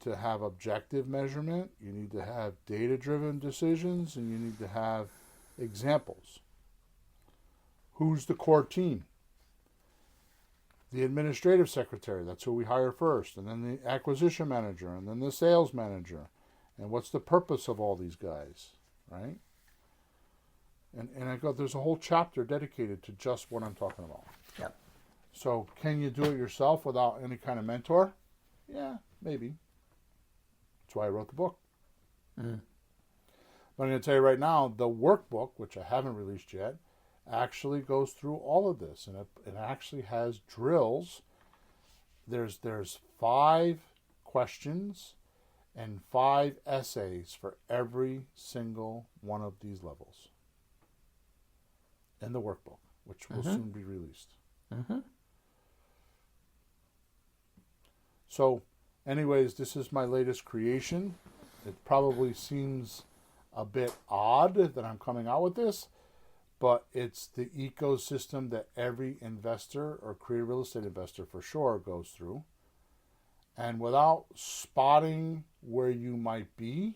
[SPEAKER 2] to have objective measurement, you need to have data-driven decisions, and you need to have examples. Who's the core team? The administrative secretary, that's who we hire first, and then the acquisition manager, and then the sales manager. And what's the purpose of all these guys, right? And I go, there's a whole chapter dedicated to just what I'm talking about.
[SPEAKER 3] Yep.
[SPEAKER 2] So can you do it yourself without any kind of mentor? Yeah, maybe. That's why I wrote the book.
[SPEAKER 3] Mm.
[SPEAKER 2] But I'm going to tell you right now, the workbook, which I haven't released yet, actually goes through all of this, and it actually has drills. There's 5 questions and 5 essays for every single one of these levels in the workbook, which will soon be released.
[SPEAKER 3] Mm-hmm.
[SPEAKER 2] So, anyways, this is my latest creation. It probably seems a bit odd that I'm coming out with this, but it's the ecosystem that every investor or creative real estate investor for sure goes through. And without spotting where you might be,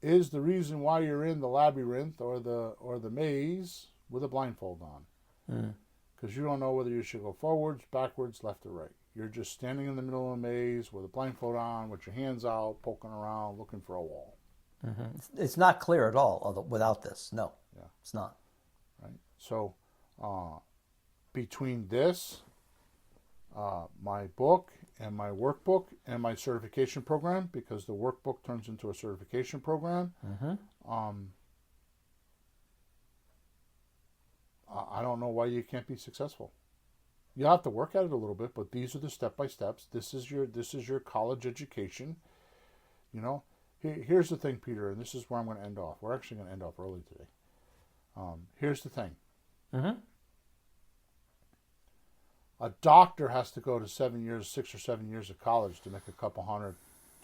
[SPEAKER 2] is the reason why you're in the labyrinth or the maze with a blindfold on. Because you don't know whether you should go forwards, backwards, left, or right. You're just standing in the middle of the maze with a blindfold on, with your hands out, poking around, looking for a wall.
[SPEAKER 3] Mm-hmm. It's not clear at all without this. No, it's not.
[SPEAKER 2] Right. So, between this, my book and my workbook and my certification program, because the workbook turns into a certification program, I don't know why you can't be successful. You have to work at it a little bit, but these are the step-by-steps. This is your college education. You know, here's the thing, Peter, and this is where I'm going to end off. We're actually going to end off early today. Here's the thing.
[SPEAKER 3] Mm-hmm.
[SPEAKER 2] A doctor has to go to 6 or 7 years of college to make a couple hundred,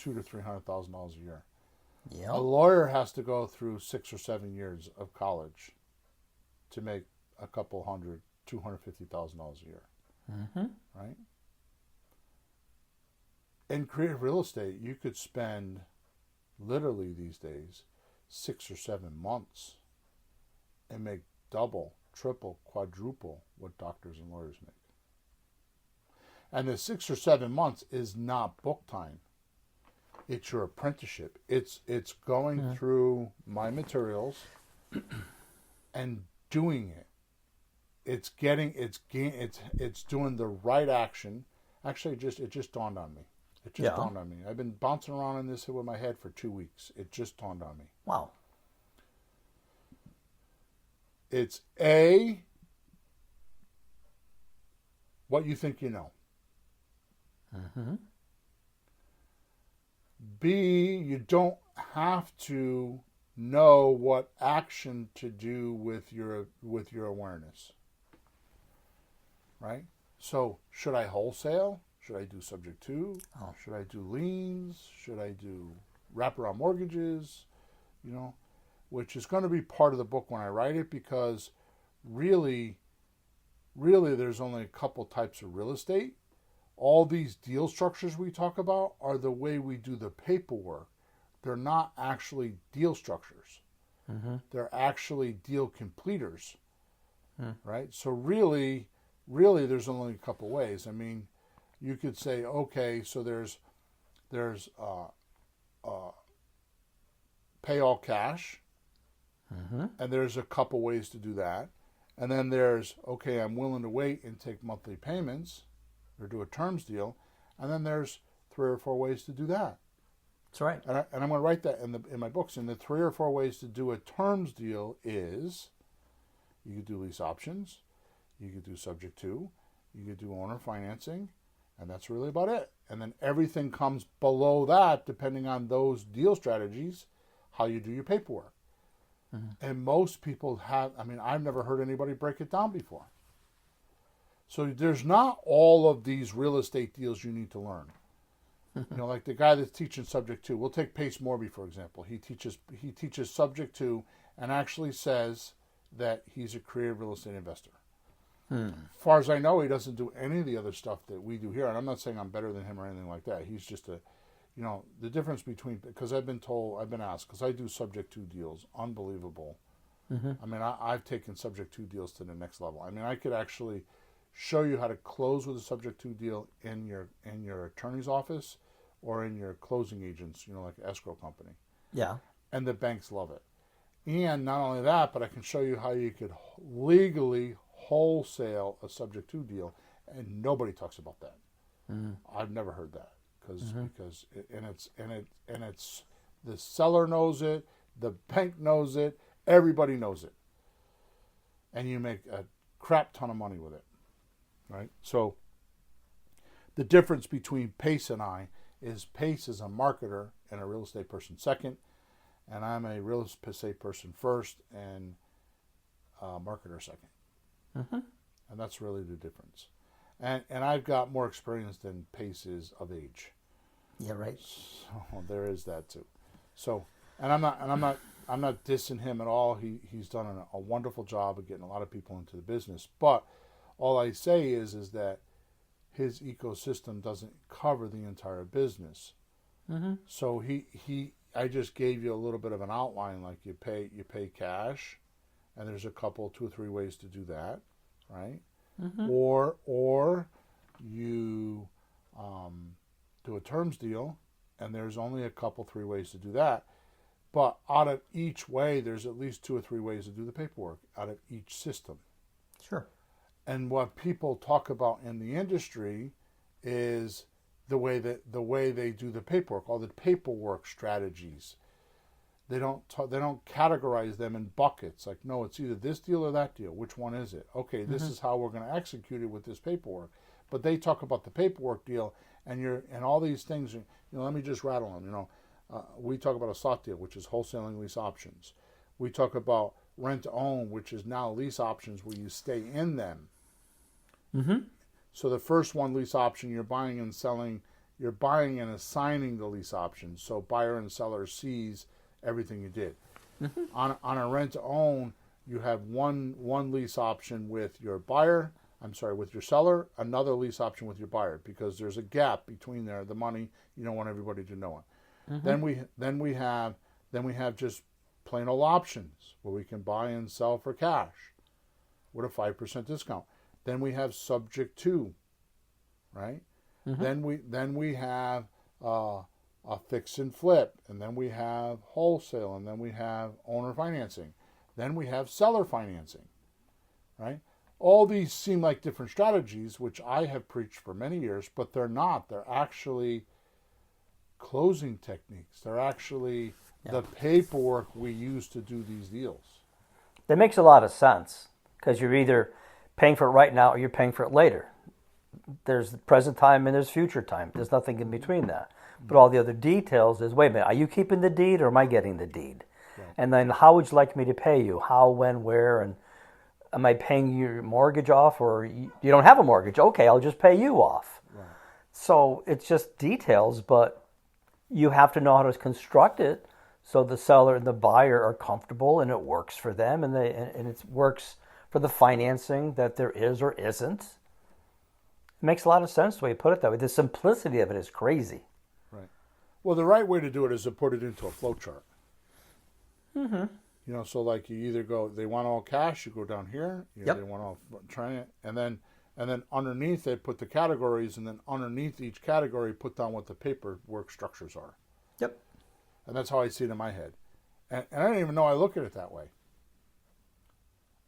[SPEAKER 2] $200,000 to $300,000 a year.
[SPEAKER 3] Yeah.
[SPEAKER 2] A lawyer has to go through 6 or 7 years of college to make a couple hundred, $250,000 a year.
[SPEAKER 3] Mm-hmm.
[SPEAKER 2] Right? In creative real estate, you could spend literally these days 6 or 7 months and make double, triple, quadruple what doctors and lawyers make. And the 6 or 7 months is not book time. It's your apprenticeship. It's going through my materials and doing it. It's doing the right action. Actually, it just dawned on me. It just dawned on me. I've been bouncing around in this with my head for 2 weeks. It just dawned on me.
[SPEAKER 3] Wow.
[SPEAKER 2] It's A, what you think you know.
[SPEAKER 3] Mm-hmm.
[SPEAKER 2] B, you don't have to know what action to do with your awareness. Right? So, should I wholesale? Should I do subject to?
[SPEAKER 3] Oh.
[SPEAKER 2] Should I do liens? Should I do wraparound mortgages? You know, which is going to be part of the book when I write it, because really there's only a couple types of real estate. All these deal structures we talk about are the way we do the paperwork. They're not actually deal structures.
[SPEAKER 3] Mm-hmm.
[SPEAKER 2] They're actually deal completers. Right? So really there's only a couple ways. I mean, you could say, okay, so there's pay all cash, and there's a couple ways to do that. And then there's, okay, I'm willing to wait and take monthly payments or do a terms deal. And then there's 3 or 4 ways to do that.
[SPEAKER 3] That's right.
[SPEAKER 2] And I'm going to write that in my books. And the 3 or 4 ways to do a terms deal is, you could do lease options, you could do subject to, you could do owner financing, and that's really about it. And then everything comes below that, depending on those deal strategies, how you do your paperwork. And most people have, I mean, I've never heard anybody break it down before. So there's not all of these real estate deals you need to learn. You know, like the guy that's teaching subject to. We'll take Pace Morby, for example. He teaches subject to and actually says that he's a creative real estate investor. As far as I know, he doesn't do any of the other stuff that we do here. And I'm not saying I'm better than him or anything like that. He's just you know, the difference between, because I've been asked, because I do subject to deals, unbelievable. I mean, I've taken subject to deals to the next level. I mean, I could actually show you how to close with a subject to deal in your attorney's office or in your closing agents, you know, like escrow company.
[SPEAKER 3] Yeah.
[SPEAKER 2] And the banks love it. And not only that, but I can show you how you could legally wholesale a subject to deal, and nobody talks about that. I've never heard that because it's the seller knows it, the bank knows it, everybody knows it, and you make a crap ton of money with it, right? So the difference between Pace and I is Pace is a marketer and a real estate person second, and I'm a real estate person first and a marketer second. And that's really the difference. And I've got more experience than Pace is of age.
[SPEAKER 3] Yeah, right.
[SPEAKER 2] So there is that too. So, and I'm not dissing him at all. He's done a wonderful job of getting a lot of people into the business. But all I say is that his ecosystem doesn't cover the entire business. So I just gave you a little bit of an outline, like you pay cash, and there's a couple, 2 or 3 ways to do that, right? Or you do a terms deal, and there's only a couple, 3 ways to do that. But out of each way, there's at least 2 or 3 ways to do the paperwork out of each system.
[SPEAKER 3] Sure. And
[SPEAKER 2] what people talk about in the industry is the way they do the paperwork, all the paperwork strategies. They don't categorize them in buckets. Like, no, it's either this deal or that deal. Which one is it? Okay, this is how we're going to execute it with this paperwork. But they talk about the paperwork deal, and all these things. You know, let me just rattle them. You know, we talk about a SOT deal, which is wholesaling lease options. We talk about rent-to-own, which is now lease options where you stay in them.
[SPEAKER 3] Mm-hmm.
[SPEAKER 2] So the first one, lease option, you're buying and selling, you're buying and assigning the lease option. So buyer and seller sees everything you did.
[SPEAKER 3] Mm-hmm.
[SPEAKER 2] On a rent-to-own, you have one lease option with your buyer, with your seller, another lease option with your buyer, because there's a gap between there, the money, you don't want everybody to know it.
[SPEAKER 3] Mm-hmm.
[SPEAKER 2] Then we have just plain old options where we can buy and sell for cash with a 5% discount. Then we have subject to, right?
[SPEAKER 3] Mm-hmm.
[SPEAKER 2] Then we have a fix and flip, and then we have wholesale, and then we have owner financing. Then we have seller financing, right? All these seem like different strategies, which I have preached for many years, but they're not. They're actually closing techniques. They're actually the paperwork we use to do these deals.
[SPEAKER 3] That makes a lot of sense, because you're either paying for it right now or you're paying for it later. There's the present time and there's future time. There's nothing in between that. But all the other details is, wait a minute, are you keeping the deed or am I getting the deed? Right. And then how would you like me to pay you? How, when, where, and am I paying your mortgage off, or you don't have a mortgage? Okay, I'll just pay you off. Right. So it's just details, but you have to know how to construct it so the seller and the buyer are comfortable and it works for them, and it works for the financing that there is or isn't. It makes a lot of sense the way you put it that way. The simplicity of it is crazy.
[SPEAKER 2] Right. Well, the right way to do it is to put it into a flow chart.
[SPEAKER 3] Mm-hmm.
[SPEAKER 2] You know, so like you either go, they want all cash, you go down here. They want all trying it, and then underneath they put the categories, and then underneath each category put down what the paperwork structures are.
[SPEAKER 3] Yep.
[SPEAKER 2] And that's how I see it in my head, and I don't even know I look at it that way.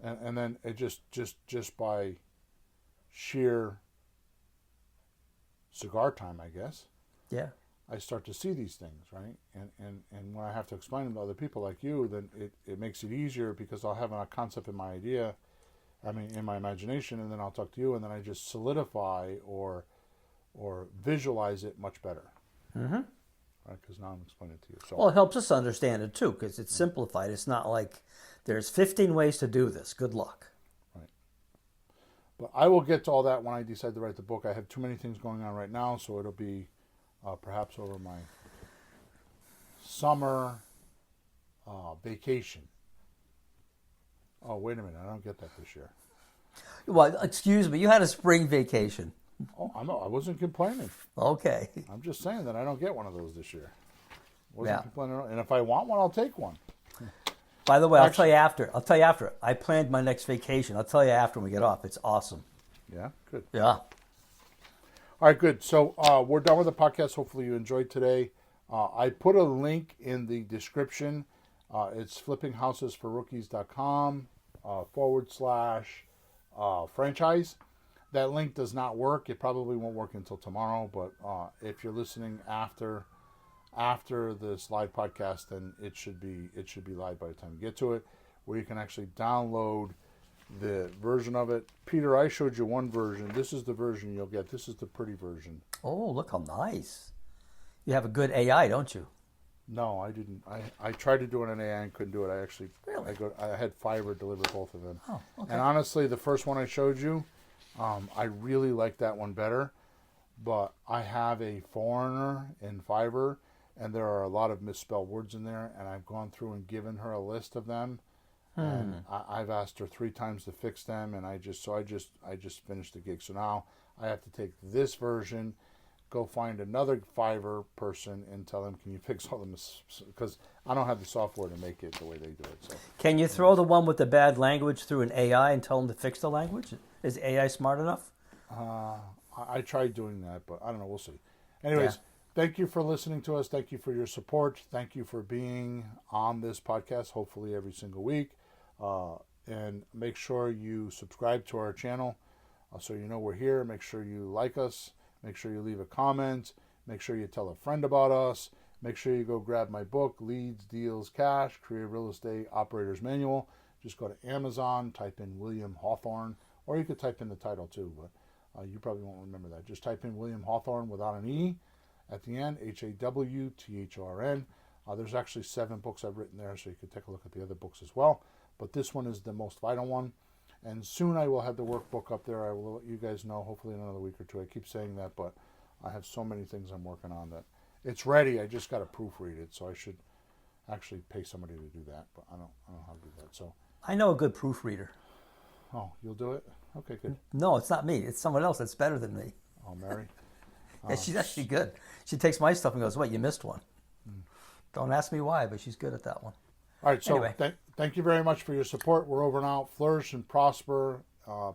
[SPEAKER 2] And then it just by sheer cigar time, I guess.
[SPEAKER 3] Yeah.
[SPEAKER 2] I start to see these things, right? And when I have to explain them to other people like you, then it makes it easier, because I'll have a concept in my in my imagination, and then I'll talk to you, and then I just solidify or visualize it much better.
[SPEAKER 3] Mm-hmm.
[SPEAKER 2] Right? Because now I'm explaining it to you. So,
[SPEAKER 3] well, it helps us understand it too, because it's simplified. It's not like there's 15 ways to do this. Good luck.
[SPEAKER 2] Right. But I will get to all that when I decide to write the book. I have too many things going on right now, so it'll be perhaps over my summer vacation. Oh, wait a minute. I don't get that this year.
[SPEAKER 3] Well, excuse me. You had a spring vacation.
[SPEAKER 2] Oh, I wasn't complaining.
[SPEAKER 3] Okay.
[SPEAKER 2] I'm just saying that I don't get one of those this year. Wasn't complaining at all. And if I want one, I'll take one.
[SPEAKER 3] By the way, I'll tell you after. I planned my next vacation. I'll tell you after when we get off. It's awesome.
[SPEAKER 2] Yeah? Good.
[SPEAKER 3] Yeah.
[SPEAKER 2] All right, good. So we're done with the podcast. Hopefully you enjoyed today. I put a link in the description. It's flippinghousesforrookies.com / franchise. That link does not work. It probably won't work until tomorrow, but if you're listening after this live podcast, then it should be live by the time you get to it, where you can actually download the version of it. Peter, I showed you one version. This is the version you'll get. This is the pretty version.
[SPEAKER 3] Oh, look how nice. You have a good AI, don't you?
[SPEAKER 2] No, I didn't. I tried to do it on AI and couldn't do it. I had Fiverr deliver both of them.
[SPEAKER 3] Oh, okay.
[SPEAKER 2] And honestly, the first one I showed you, I really like that one better. But I have a foreigner in Fiverr, and there are a lot of misspelled words in there, and I've gone through and given her a list of them. And I've asked her 3 times to fix them, and I just finished the gig. So now I have to take this version, go find another Fiverr person, and tell them, can you fix all the because I don't have the software to make it the way they do it. So
[SPEAKER 3] can you throw the one with the bad language through an AI and tell them to fix the language? Is AI smart enough?
[SPEAKER 2] I tried doing that, but I don't know. We'll see. Anyways. Yeah. Thank you for listening to us. Thank you for your support. Thank you for being on this podcast, hopefully every single week. And make sure you subscribe to our channel so you know we're here. Make sure you like us. Make sure you leave a comment. Make sure you tell a friend about us. Make sure you go grab my book, Leads, Deals, Cash, Creative Real Estate Operator's Manual. Just go to Amazon, type in William Hawthorne, or you could type in the title too, but you probably won't remember that. Just type in William Hawthorne without an E at the end, Hawthorn. There's actually 7 books I've written there, so you can take a look at the other books as well. but this one is the most vital one. And soon I will have the workbook up there. I will let you guys know, hopefully in another week or two. I keep saying that, but I have so many things I'm working on that it's ready. I just got to proofread it, so I should actually pay somebody to do that, but I don't know how to do that. So
[SPEAKER 3] I know a good proofreader.
[SPEAKER 2] Oh, you'll do it? Okay, good.
[SPEAKER 3] No, it's not me. It's someone else that's better than me.
[SPEAKER 2] Oh, Mary?
[SPEAKER 3] Yeah, she's actually good. She takes my stuff and goes, wait, you missed one. Don't ask me why, but she's good at that one.
[SPEAKER 2] All right, so
[SPEAKER 3] Anyway.
[SPEAKER 2] Thank you very much for your support. We're over and out. Flourish and prosper,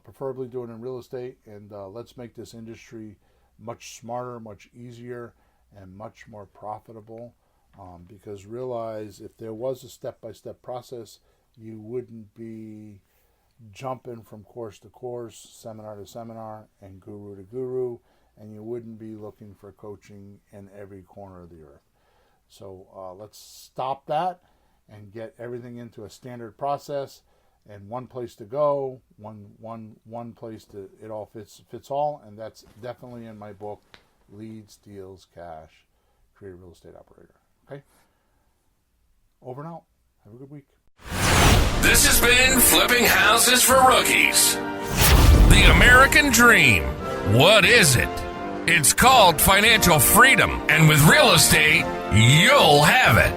[SPEAKER 2] preferably doing it in real estate, and let's make this industry much smarter, much easier, and much more profitable. Because realize if there was a step-by-step process, you wouldn't be jumping from course to course, seminar to seminar, and guru to guru, and you wouldn't be looking for coaching in every corner of the earth. So let's stop that and get everything into a standard process and one place to go, one place to it all fits all, and that's definitely in my book, Leads, Deals, Cash, Create a Real Estate Operator. Okay? Over and out. Have a good week.
[SPEAKER 1] This has been Flipping Houses for Rookies. The American Dream. What is it? It's called financial freedom, and with real estate, you'll have it.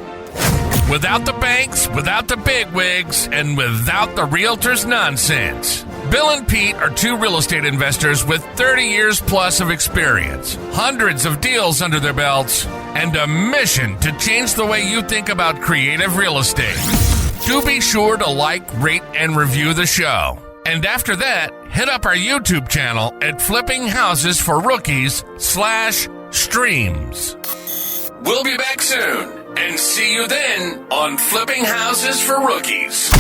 [SPEAKER 1] Without the banks, without the bigwigs, and without the realtors' nonsense. Bill and Pete are two real estate investors with 30 years plus of experience, hundreds of deals under their belts, and a mission to change the way you think about creative real estate. Do be sure to like, rate, and review the show. And after that, hit up our YouTube channel at Flipping Houses for Rookies /streams. We'll be back soon, and see you then on Flipping Houses for Rookies.